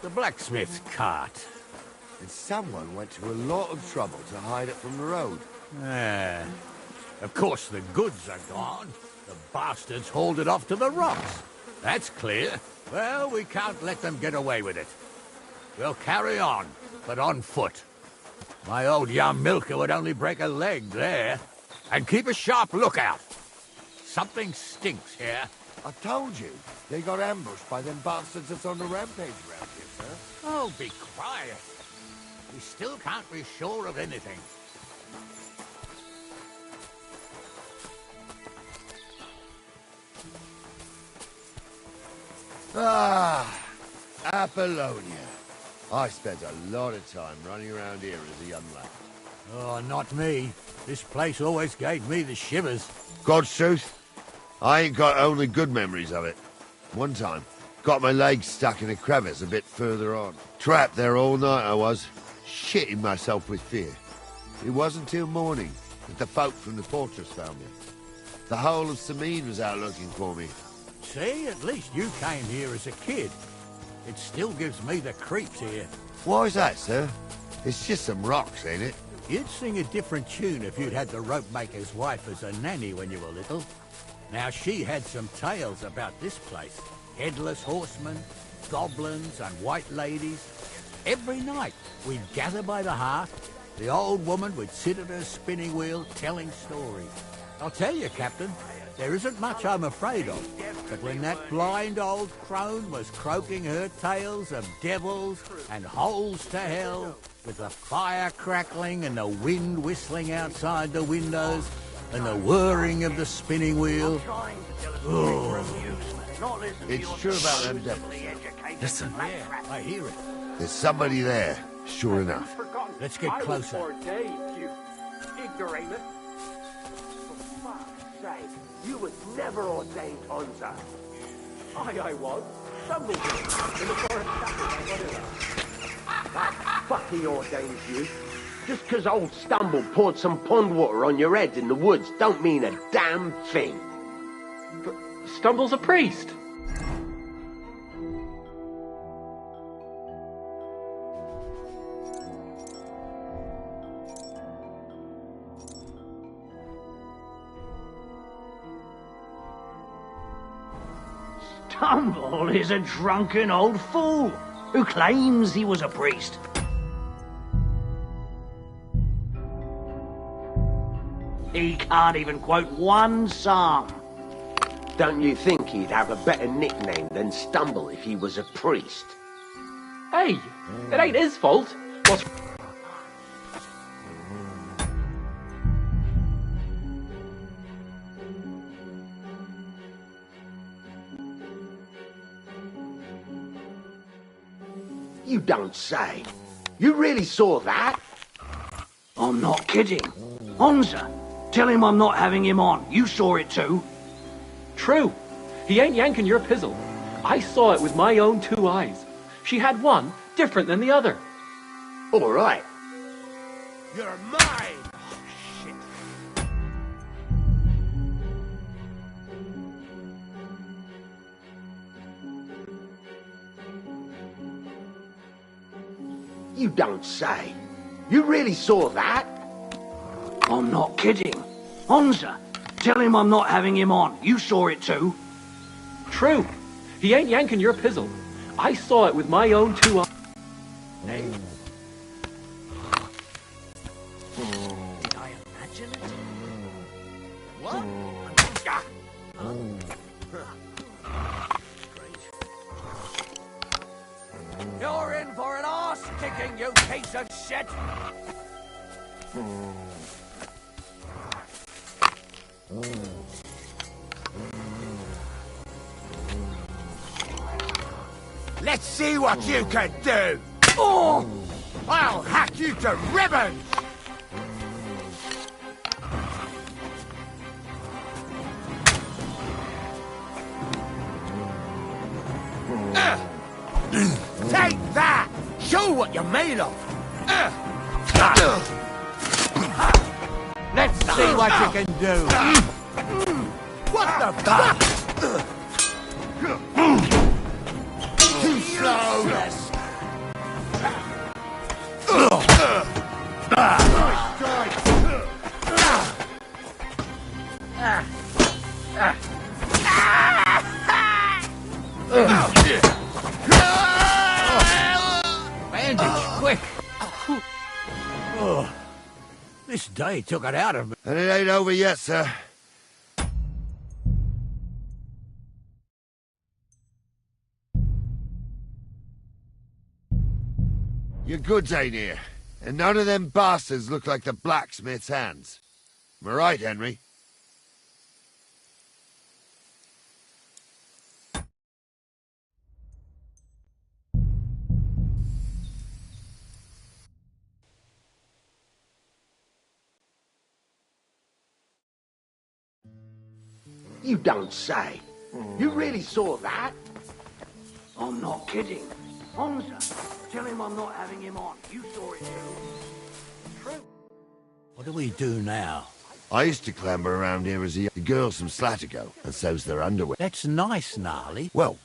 The blacksmith's cart. And someone went to a lot of trouble to hide it from the road. Ah, of course the goods are gone. The bastards hauled it off to the rocks. That's clear. Well, we can't let them get away with it. We'll carry on, but on foot. My old Yarmilka would only break a leg there. And keep a sharp lookout. Something stinks here. I told you, they got ambushed by them bastards that's on the rampage around here, sir. Oh, be quiet. We still can't be sure of anything. Ah, Apollonia. I spent a lot of time running around here as a young lad. Oh, not me. This place always gave me the shivers. God's truth, I ain't got only good memories of it. One time, got my legs stuck in a crevice a bit further on. Trapped there all night I was, shitting myself with fear. It wasn't till morning that the folk from the fortress found me. The whole of Sameen was out looking for me. See, at least you came here as a kid. It still gives me the creeps here. Why's that, sir? It's just some rocks, ain't it? You'd sing a different tune if you'd had the rope maker's wife as a nanny when you were little. Now, she had some tales about this place. Headless horsemen, goblins, and white ladies. Every night, we'd gather by the hearth, the old woman would sit at her spinning wheel telling stories. I'll tell you, Captain, there isn't much I'm afraid of, but when that blind old crone was croaking her tales of devils and holes to hell, with the fire crackling and the wind whistling outside the windows and the whirring of the spinning wheel... Oh. It's true about them devils. Listen. Yeah, I hear it. There's somebody there, sure enough. Let's get closer. I was ordained, you ignoramus. For fuck's sake, you was never ordained, Onza. I was. Stumbled in the forest whatever. That fucking ordains you. Just 'cause old Stumble poured some pond water on your head in the woods don't mean a damn thing. But Stumble's a priest. Stumble is a drunken old fool who claims he was a priest. He can't even quote one psalm. Don't you think he'd have a better nickname than Stumble if he was a priest? Hey, it ain't his fault. What's... You don't say. You really saw that? I'm not kidding. Onza, tell him I'm not having him on. You saw it too. True. He ain't yanking your pizzle. I saw it with my own 2 eyes. She had one different than the other. All right. You're mine! Shit. You don't say. You really saw that? I'm not kidding. Onza, tell him I'm not having him on. You saw it too. True. He ain't yanking your pizzle. I saw it with my own 2 eyes. Name. Did I imagine it? What? You're in for an arse kicking, you piece of shit! Let's see what you can do! Oh! I'll hack you to ribbons! Take that! Show what you're made of! Let's see what you can do. What the fuck? Too slow! Bandage, quick! Oh, this day took it out of me. And it ain't over yet, sir. Your goods ain't here, and none of them bastards look like the blacksmith's hands. Am I right, Henry? You don't say. You really saw that? I'm not kidding. Onza, tell him I'm not having him on. You saw it too. True. What do we do now? I used to clamber around here as a the girls from Slatigo, and so's their underwear. That's nice, Gnarly. Well,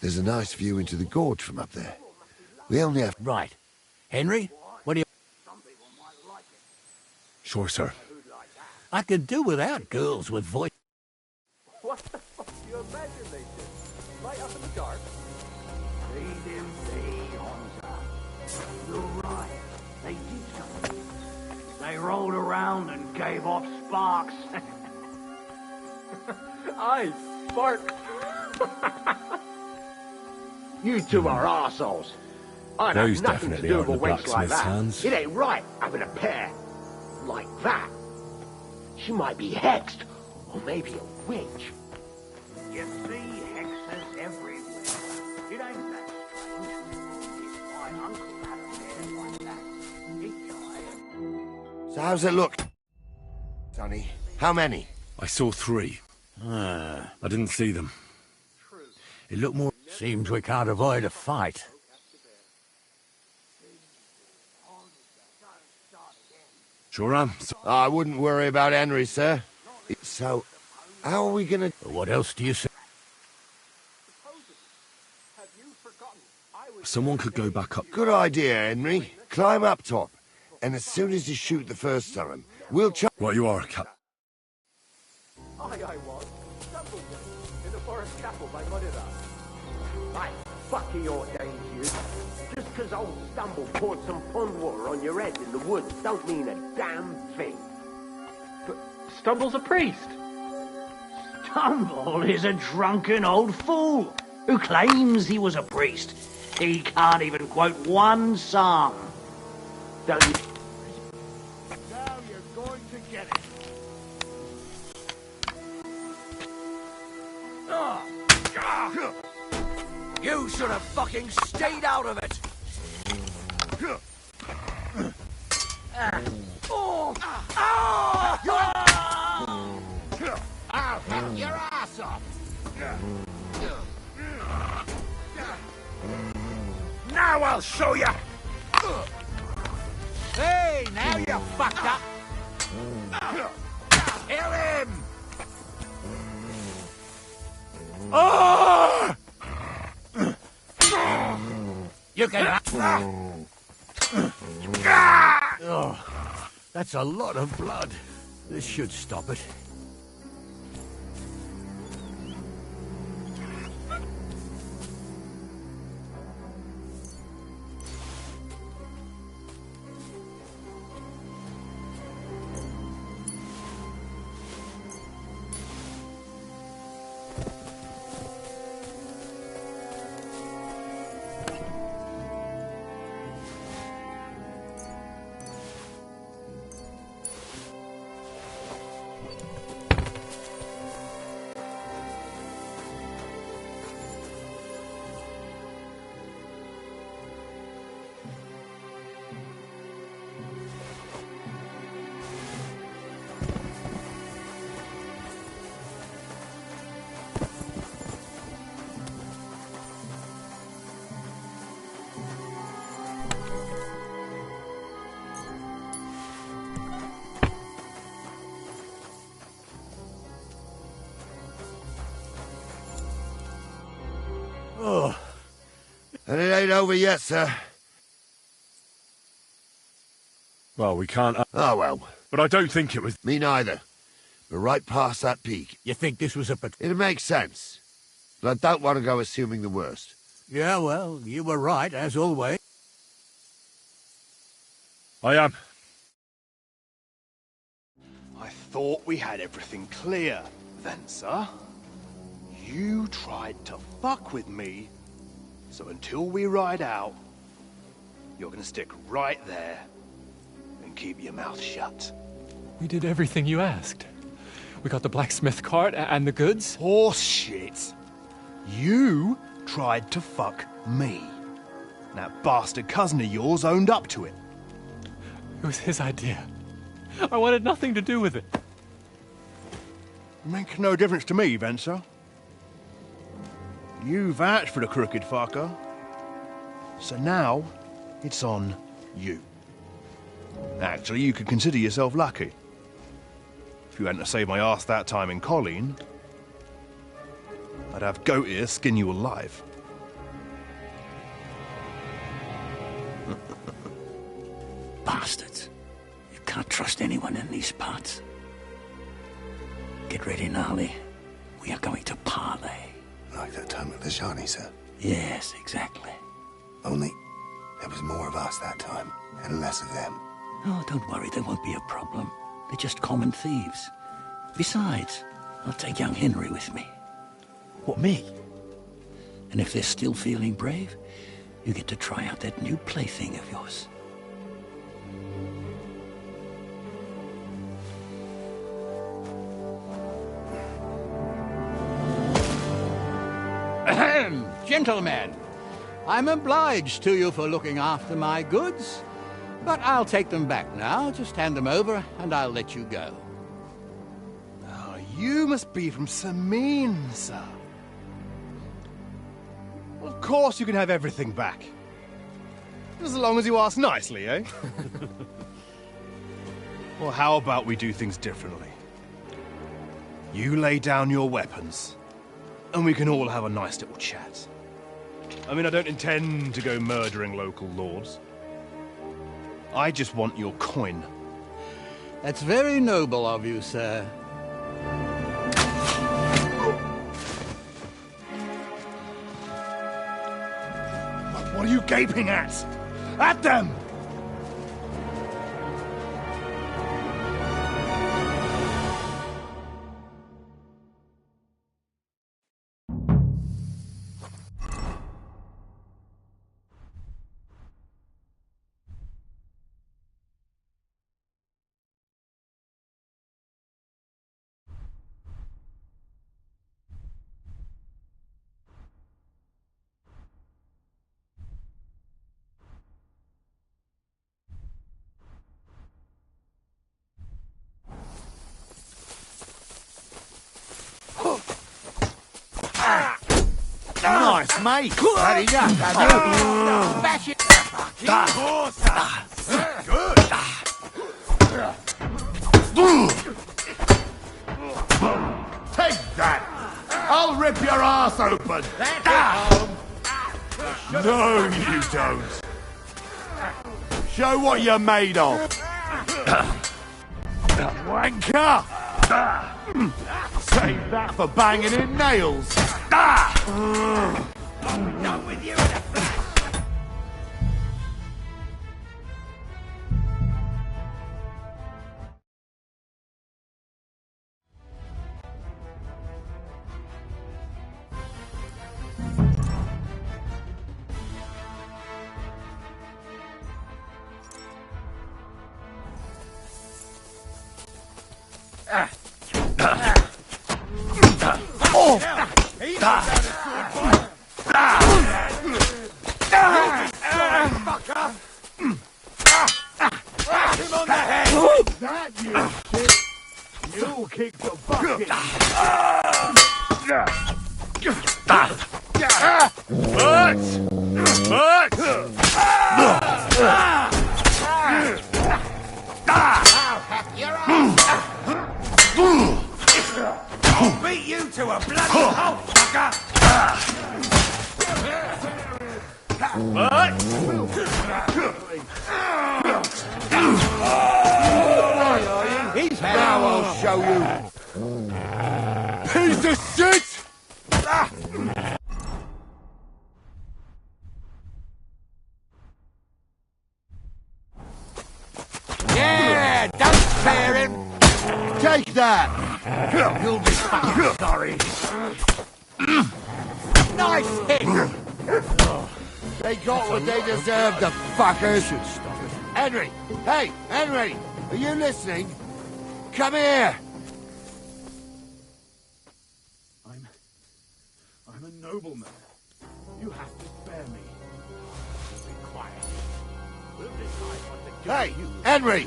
there's a nice view into the gorge from up there. We only have... Right. Henry, what do you... Sure, sir. I could do without girls with voice... What the fuck do you imagine they did? Light up in the dark? Leave him be, Onza. You're right. They did something. They rolled around and gave off sparks. Aye, spark. You two are arseholes. I Those have nothing to definitely do aren't with a the wench like blacksmith's that. hands. It ain't right having a pair like that. She might be hexed, or maybe a witch. You see hexes everywhere. It ain't that strange. If my uncle had a pair like that, he'd die. So how's it look, Sonny? How many? I saw 3. I didn't see them. It looked more... Seems we can't avoid a fight. Sure am. I wouldn't worry about Henry, sir. So, how are we gonna... What else do you say? Someone could go back up. Good idea, Henry. Climb up top, and as soon as you shoot the first time, we'll chop... What you are, Cap. I was. Stumbled in the forest chapel by Mudira. Right, fuck he ordained you. Just 'cause old Stumble poured some pond water on your head in the woods don't mean a damn thing. But Stumble's a priest. Stumble is a drunken old fool who claims he was a priest. He can't even quote one psalm. Don't you? Now you're going to get it. You should have fucking stayed out of it! I'll cut your ass off! Now I'll show you! Hey, now you fucked up! Kill him! You can... Oh, that's a lot of blood. This should stop it. Oh. And it ain't over yet, sir. Well, we can't... Oh, well. But I don't think it was... Me neither. We're right past that peak. You think this was a... It makes sense. But I don't want to go assuming the worst. Yeah, well, you were right, as always. I am. I thought we had everything clear, then, sir. You tried to fuck with me, so until we ride out, you're gonna stick right there and keep your mouth shut. We did everything you asked. We got the blacksmith cart and the goods. Horse shit. You tried to fuck me. That bastard cousin of yours owned up to it. It was his idea. I wanted nothing to do with it. Make no difference to me, Venser. You vouched for the crooked fucker. So now, it's on you. Actually, you could consider yourself lucky. If you hadn't saved my ass that time in Colleen, I'd have goat ear skin you alive. Bastards. You can't trust anyone in these parts. Get ready, Gnarly. We are going to parley. Like that time at the Shani, sir? Yes, exactly. Only there was more of us that time, and less of them. Oh, don't worry, there won't be a problem. They're just common thieves. Besides, I'll take young Henry with me. What, me? And if they're still feeling brave, you get to try out that new plaything of yours. Ahem, gentlemen, I'm obliged to you for looking after my goods, but I'll take them back now. Just hand them over and I'll let you go. Oh, you must be from Samin, sir. Well, of course you can have everything back. As long as you ask nicely, eh? Well, how about we do things differently? You lay down your weapons, and we can all have a nice little chat. I mean, I don't intend to go murdering local lords. I just want your coin. That's very noble of you, sir. What are you gaping at? At them! Nice, mate. Had enough, have you? Bash it! Take that! I'll rip your ass open! No, you don't. Show what you're made of. Wanker! Save that for banging in nails. I'm done with you. That you shit! You kick the bucket! I'll beat you to a bloody pulp, fucker! Now I'll show you! Piece of shit! Yeah, don't spare him. Take that! You'll be fucking sorry. Nice hit. They got what they deserved, the fuckers! Henry! Hey, Henry! Are you listening? Come here! I'm a nobleman. You have to spare me. Be quiet. We'll decide what to do Hey, with you. Henry!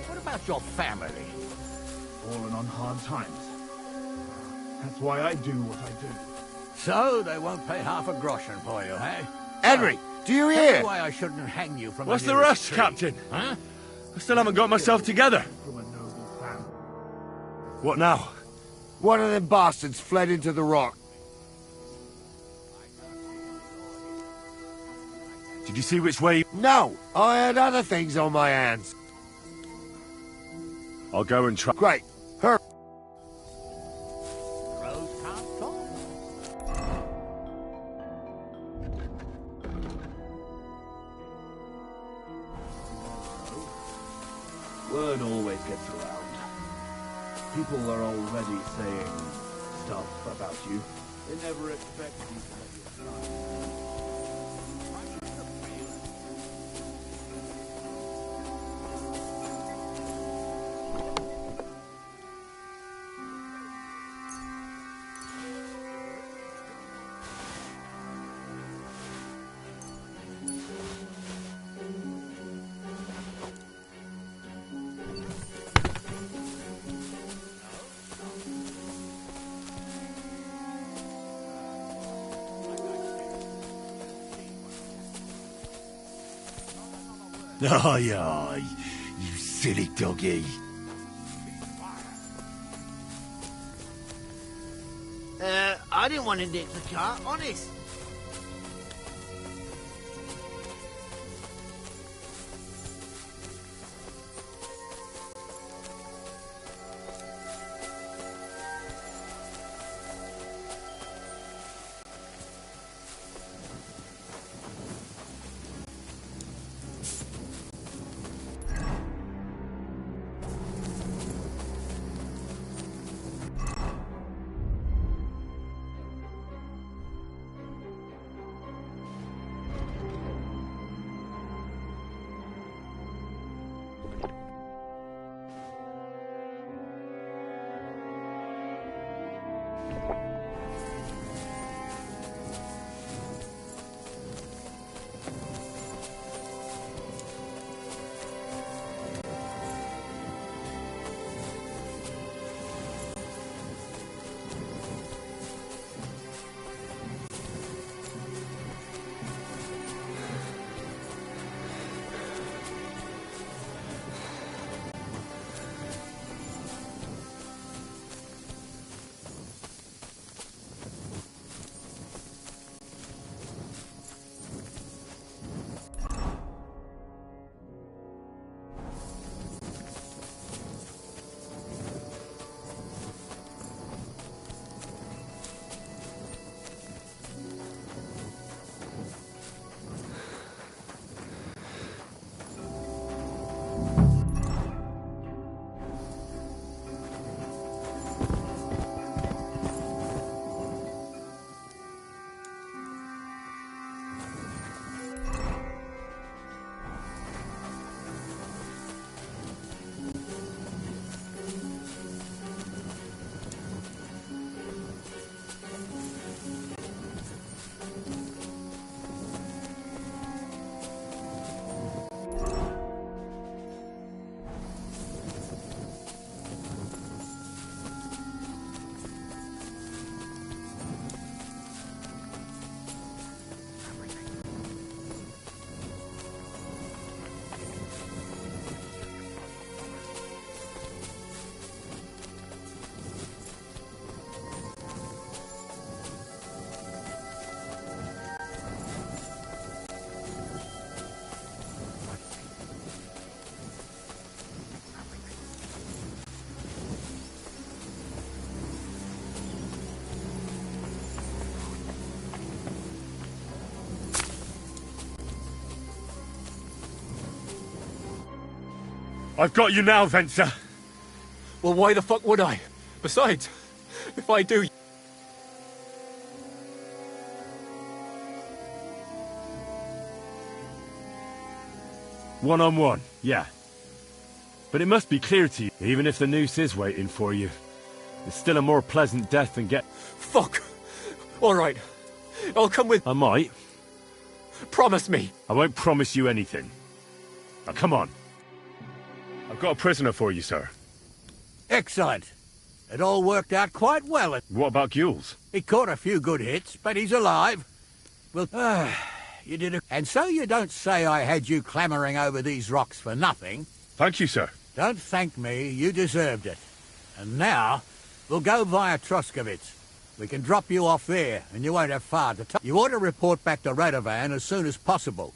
What about your family? Fallen on hard times. That's why I do what I do. So they won't pay half a groschen for you, eh? Henry, do you Tell hear? me why I shouldn't hang you from What's the the nearest rush, tree. Captain? Huh? I still haven't got myself together. From a noble family. What now? One of them bastards fled into the rock. Did you see which way? No, I had other things on my hands. I'll go and try. Great. Hurry. Crows can't talk. Word always gets around. People are already saying stuff about you. They never expect you to let your Aye, aye, you silly doggy. I didn't want to nick the car, honest. I've got you now, Venser. Well, why the fuck would I? Besides, if I do... One-on-one, yeah. But it must be clear to you, even if the noose is waiting for you, it's still a more pleasant death than get... Fuck! Alright. I'll come with... I might. Promise me. I won't promise you anything. Now, come on. I've got a prisoner for you, sir. Excellent. It all worked out quite well. What about Gules? He caught a few good hits, but he's alive. Well, you did a... And so you don't say I had you clambering over these rocks for nothing. Thank you, sir. Don't thank me. You deserved it. And now, we'll go via Troskovitz. We can drop you off there, and you won't have far to... You ought to report back to Radovan as soon as possible.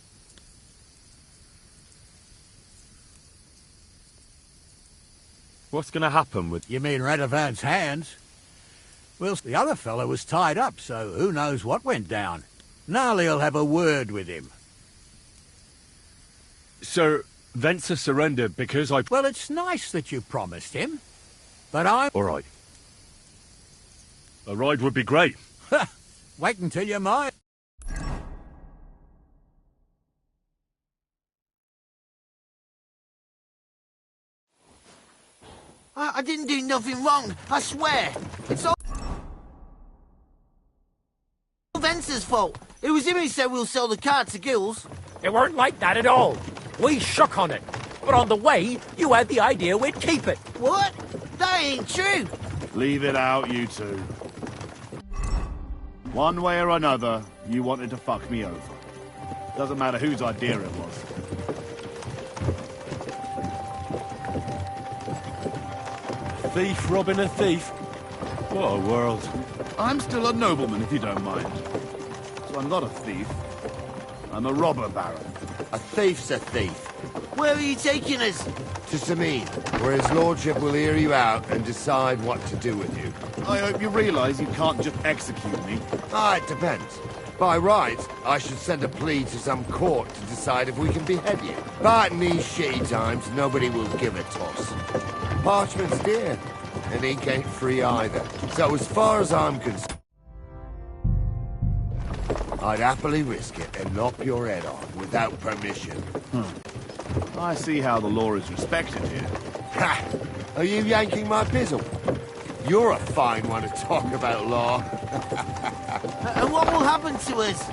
What's going to happen with... You mean Radovan's hands? Well, the other fellow was tied up, so who knows what went down. Gnarly'll have a word with him. Sir, Venser surrendered because I... Well, it's nice that you promised him, but I'm... All right. A ride would be great. Wait until you're mine. I didn't do nothing wrong, I swear. It's all Venser's fault. It was him who said we'll sell the car to Gills. It weren't like that at all. We shook on it. But on the way, you had the idea we'd keep it. What? That ain't true. Leave it out, you two. One way or another, you wanted to fuck me over. Doesn't matter whose idea it was. Thief robbing a thief? What a world. I'm still a nobleman, if you don't mind. So I'm not a thief. I'm a robber baron. A thief's a thief. Where are you taking us? To Samin, where his lordship will hear you out and decide what to do with you. I hope you realise you can't just execute me. It depends. By rights, I should send a plea to some court to decide if we can behead you. But in these shitty times, nobody will give a toss. Parchment's dear, and ink ain't free either. So as far as I'm concerned, I'd happily risk it and lop your head off without permission. I see how the law is respected here. Ha! Are you yanking my pizzle? You're a fine one to talk about law. And what will happen to us?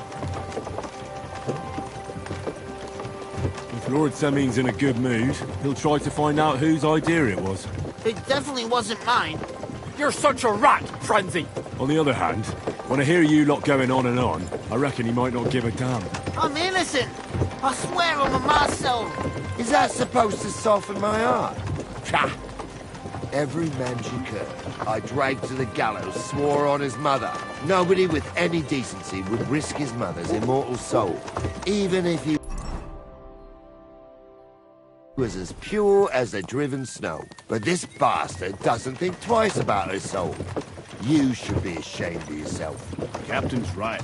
If Lord Samin's in a good mood, he'll try to find out whose idea it was. It definitely wasn't mine. You're such a rat, Frenzy. On the other hand, when I hear you lot going on and on, I reckon he might not give a damn. I'm innocent. I swear on my Marcel. Is that supposed to soften my heart? Pah! Every man she could, I dragged to the gallows, swore on his mother. Nobody with any decency would risk his mother's immortal soul, even if he was as pure as the driven snow. But this bastard doesn't think twice about her soul. You should be ashamed of yourself. The captain's right.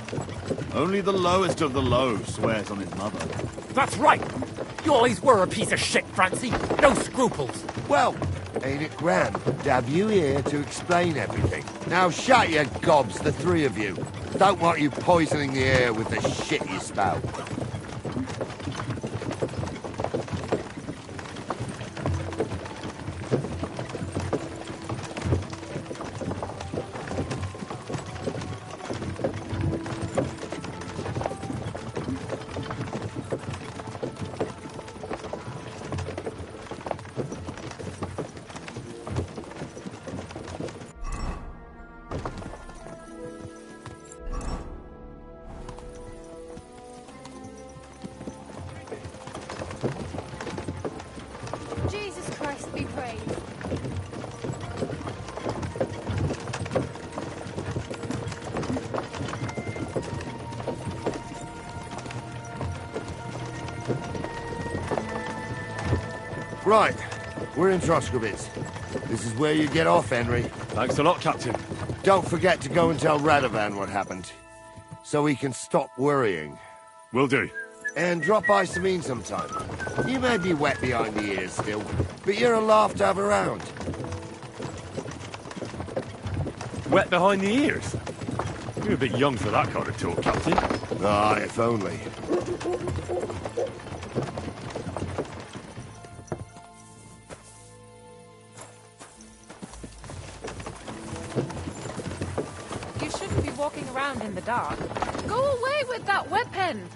Only the lowest of the low swears on his mother. That's right. You always were a piece of shit, Francie. No scruples. Well, ain't it grand to have you here to explain everything? Now shut your gobs, the three of you. Don't want you poisoning the air with the shit you spout. Jesus Christ be praised. Right, we're in Troskovitz. This is where you get off, Henry. Thanks a lot, Captain. Don't forget to go and tell Radovan what happened, so he can stop worrying. Will do. And drop by Samin sometime. You may be wet behind the ears still, but you're a laugh to have around. Wet behind the ears? You're a bit young for that kind of talk, Captain. If only. You shouldn't be walking around in the dark. Go away with that weapon!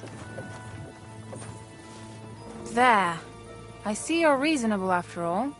There. I see you're reasonable after all.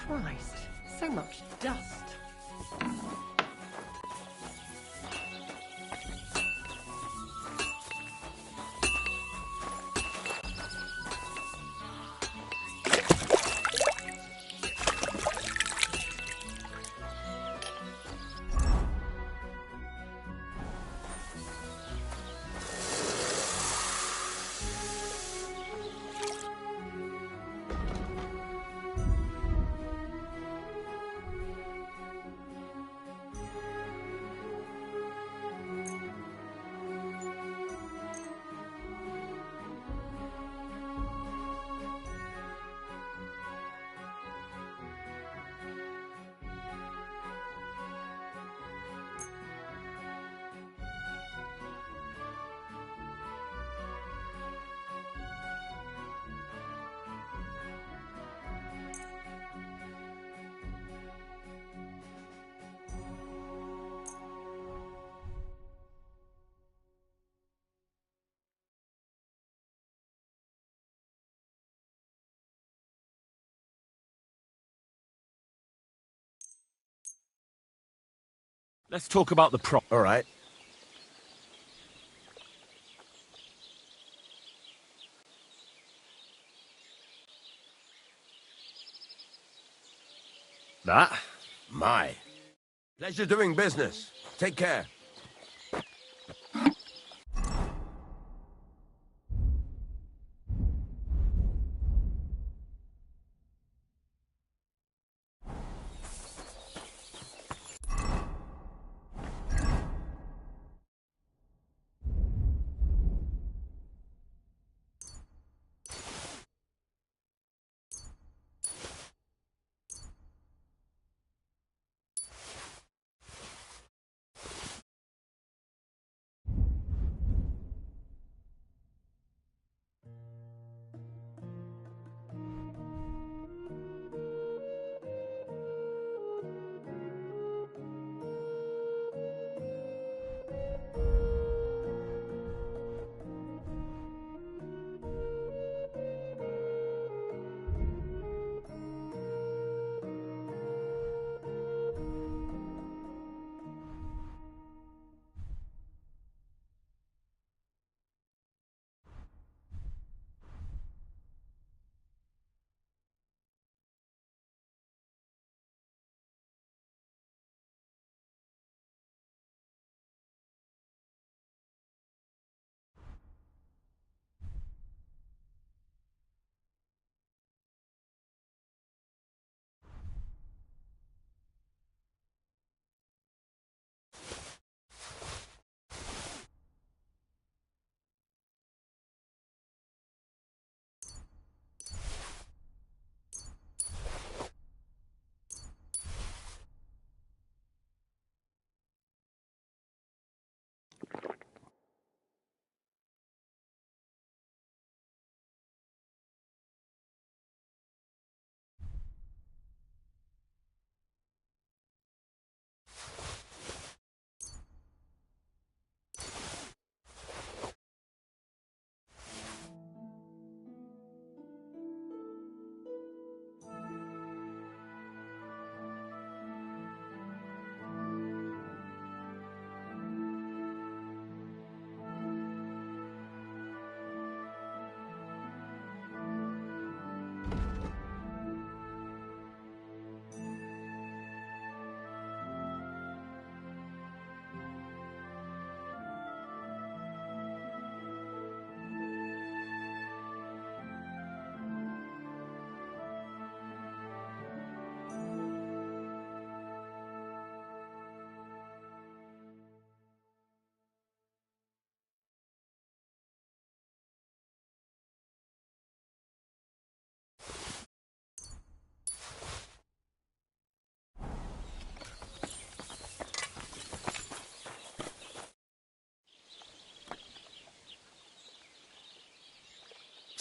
Christ, so much dust. Let's talk about the prop. All right. That? My. Pleasure doing business. Take care.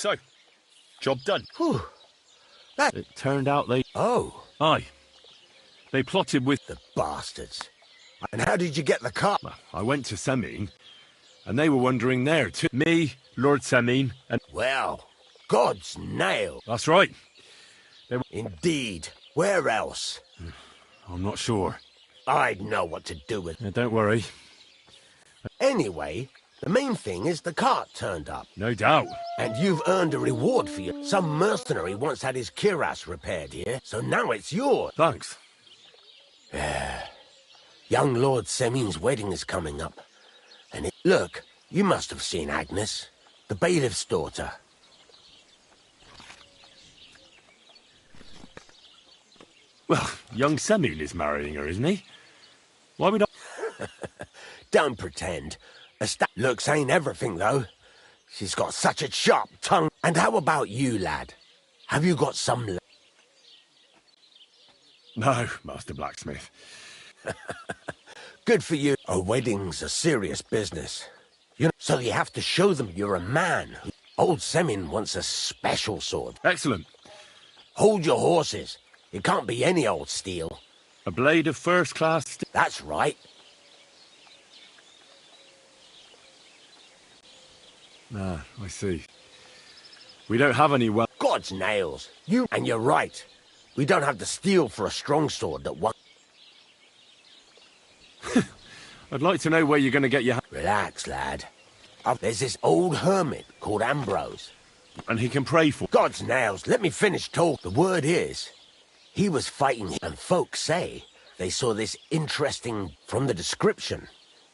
So, job done. Whew. It turned out they... Oh. Aye. They plotted with... The bastards. And how did you get the car? Well, I went to Semine, and they were wondering there too. Me, Lord Semine, and... Well, God's nail. That's right. Indeed. Where else? I'm not sure. I'd know what to do with it. Don't worry. Anyway, the main thing is the cart turned up. No doubt. And you've earned a reward for you. Some mercenary once had his cuirass repaired here, so now it's yours. Thanks. Young Lord Semin's wedding is coming up. And look, you must have seen Agnes, the bailiff's daughter. Well, young Semun is marrying her, isn't he? Why would I... Don't pretend. Looks ain't everything, though. She's got such a sharp tongue. And how about you, lad? Have you got some... No, Master Blacksmith. Good for you. A wedding's a serious business. You know, so you have to show them you're a man. Old Semin wants a special sword. Excellent. Hold your horses. It can't be any old steel. A blade of first-class steel. That's right. Ah, I see. We don't have any well... God's nails. And you're right. We don't have the steel for a strong sword that one... I'd like to know where you're going to get your... Relax, lad. There's this old hermit called Ambrose. And he can pray for... God's nails, let me finish talk. The word is, he was fighting, and folks say they saw this interesting... From the description,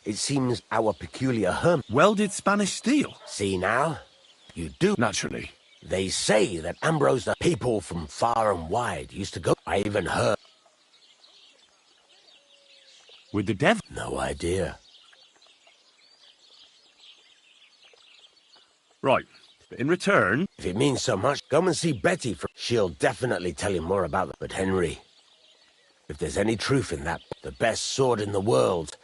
it seems our peculiar hermit... Welded Spanish steel? See now? You do. Naturally. They say that Ambrose, the people from far and wide, used to go... I even heard... With the devil? No idea. Right. In return... If it means so much, come and see Betty. She'll definitely tell you more about it. But Henry, if there's any truth in that, the best sword in the world...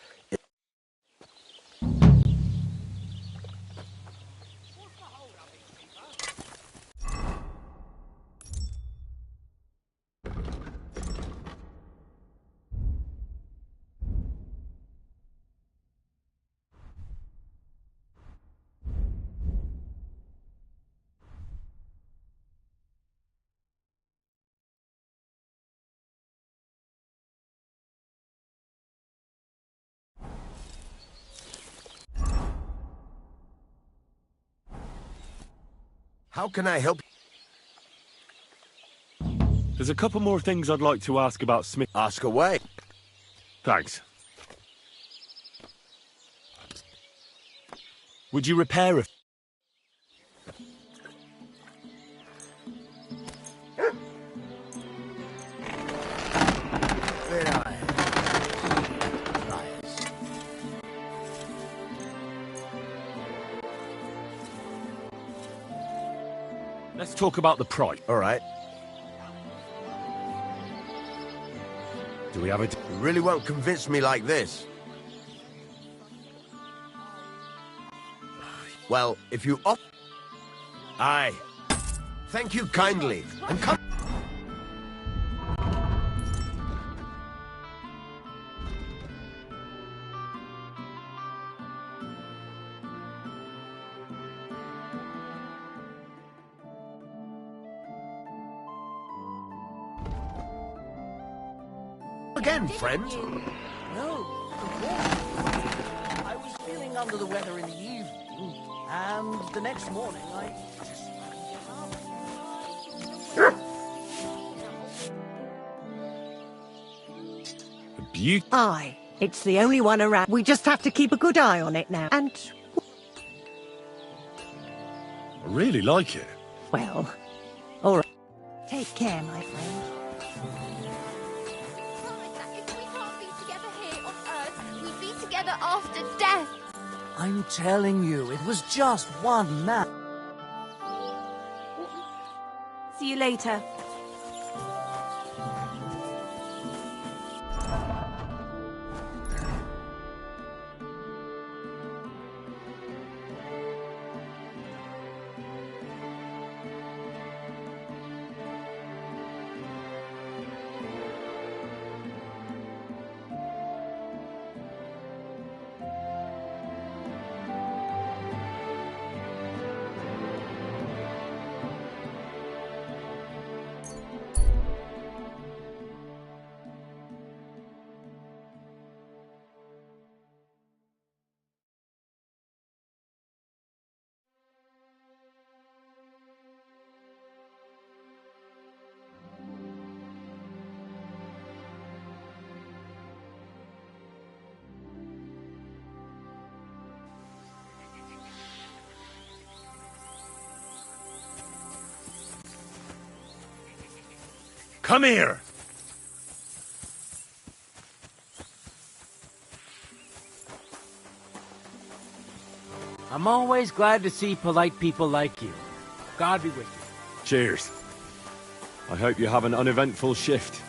How can I help you? There's a couple more things I'd like to ask about Smith. Ask away. Thanks. Would you repair a... Let's talk about the price. All right. Do we have it? You really won't convince me like this. Well, if you off... Aye. Thank you kindly. And come... Again, friend. No, I was feeling under the weather in the evening, and the next morning I... Aye, it's the only one around. We just have to keep a good eye on it now. And... I really like it. Well, all right. Take care, my friend. After death. I'm telling you, it was just one man. See you later. Come here! I'm always glad to see polite people like you. God be with you. Cheers. I hope you have an uneventful shift.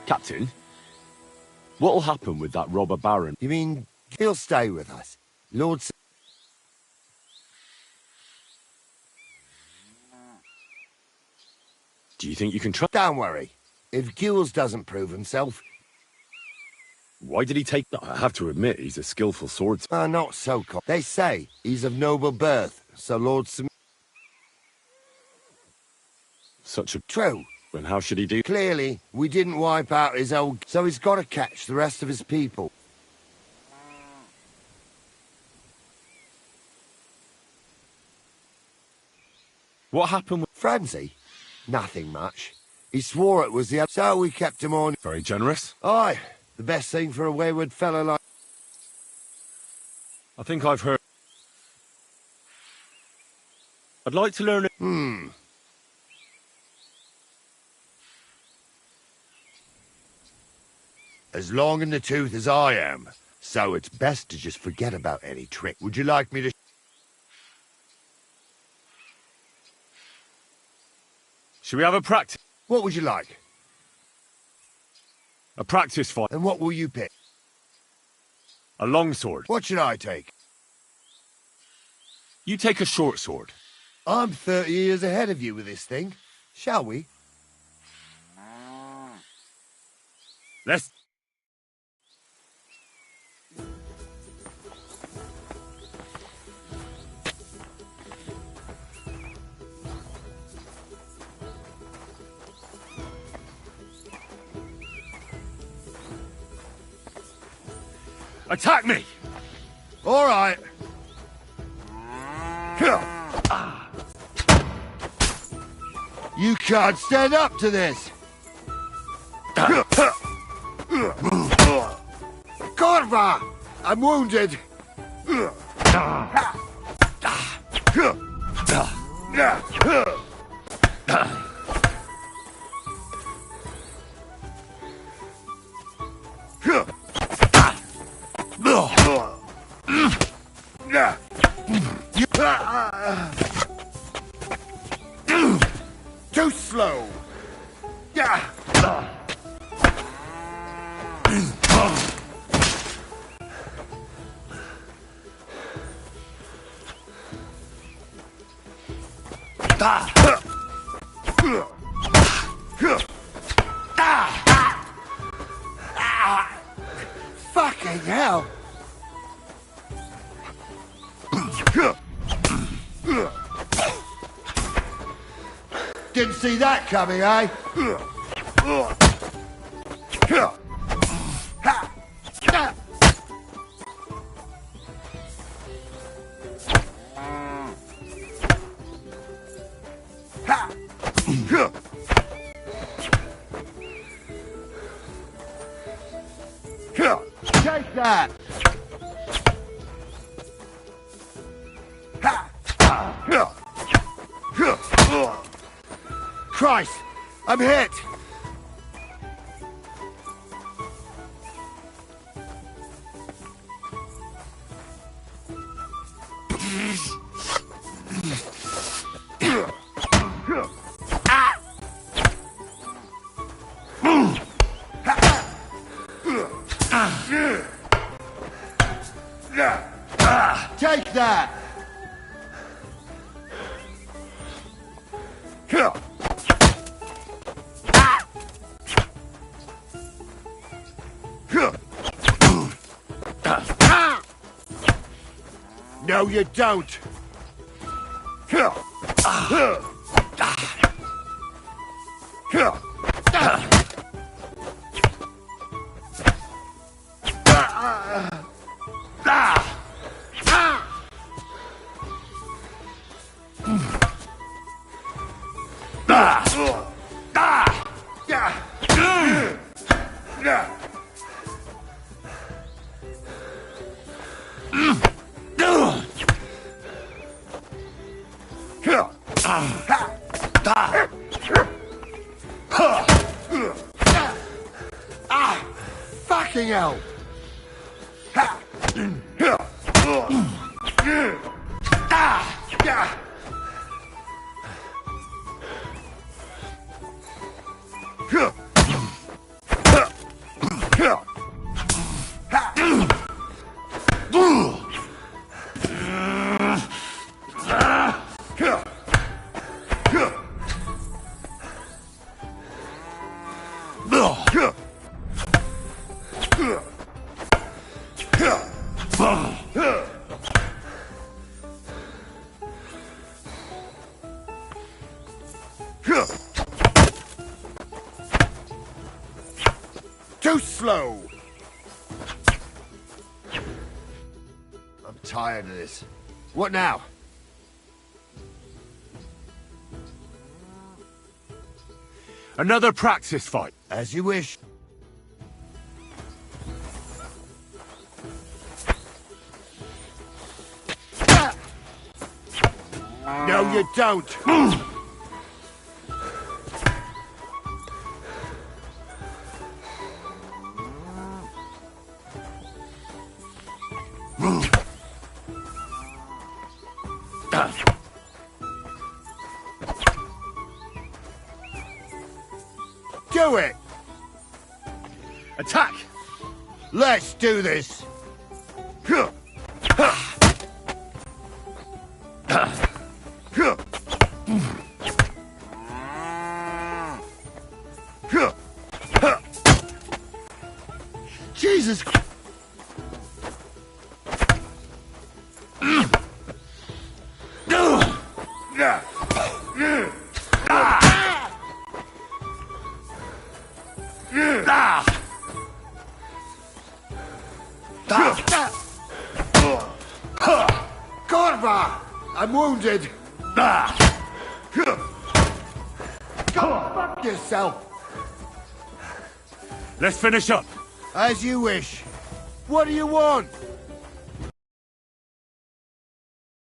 Captain, what'll happen with that robber baron? You mean he'll stay with us? Lord... Do you think you can trust? Don't worry. If Gills doesn't prove himself... Why did he take... I have to admit, he's a skillful swordsman. Not so They say he's of noble birth, so Lord Such a... True. And how should he do? Clearly, we didn't wipe out his old... So he's got to catch the rest of his people. What happened with... Frenzy? Nothing much. He swore it was the... So we kept him on... Very generous. Aye. The best thing for a wayward fellow like... I think I've heard... I'd like to learn... As long in the tooth as I am, so it's best to just forget about any trick. Would you like me to... Should we have a practice? What would you like? A practice fight. And what will you pick? A long sword. What should I take? You take a short sword. I'm 30 years ahead of you with this thing. Shall we? Let's... Attack me! All right. You can't stand up to this. Corva! I'm wounded. Too slow. Fucking hell. Didn't see that coming, eh? Take that! Christ! I'm hit! Take that! No, you don't! Fucking hell! Too slow! I'm tired of this. What now? Another practice fight. As you wish. No, you don't! Do it! Attack! Let's do this! Jesus Christ! Corva! I'm wounded! Go fuck yourself! Let's finish up. As you wish. What do you want?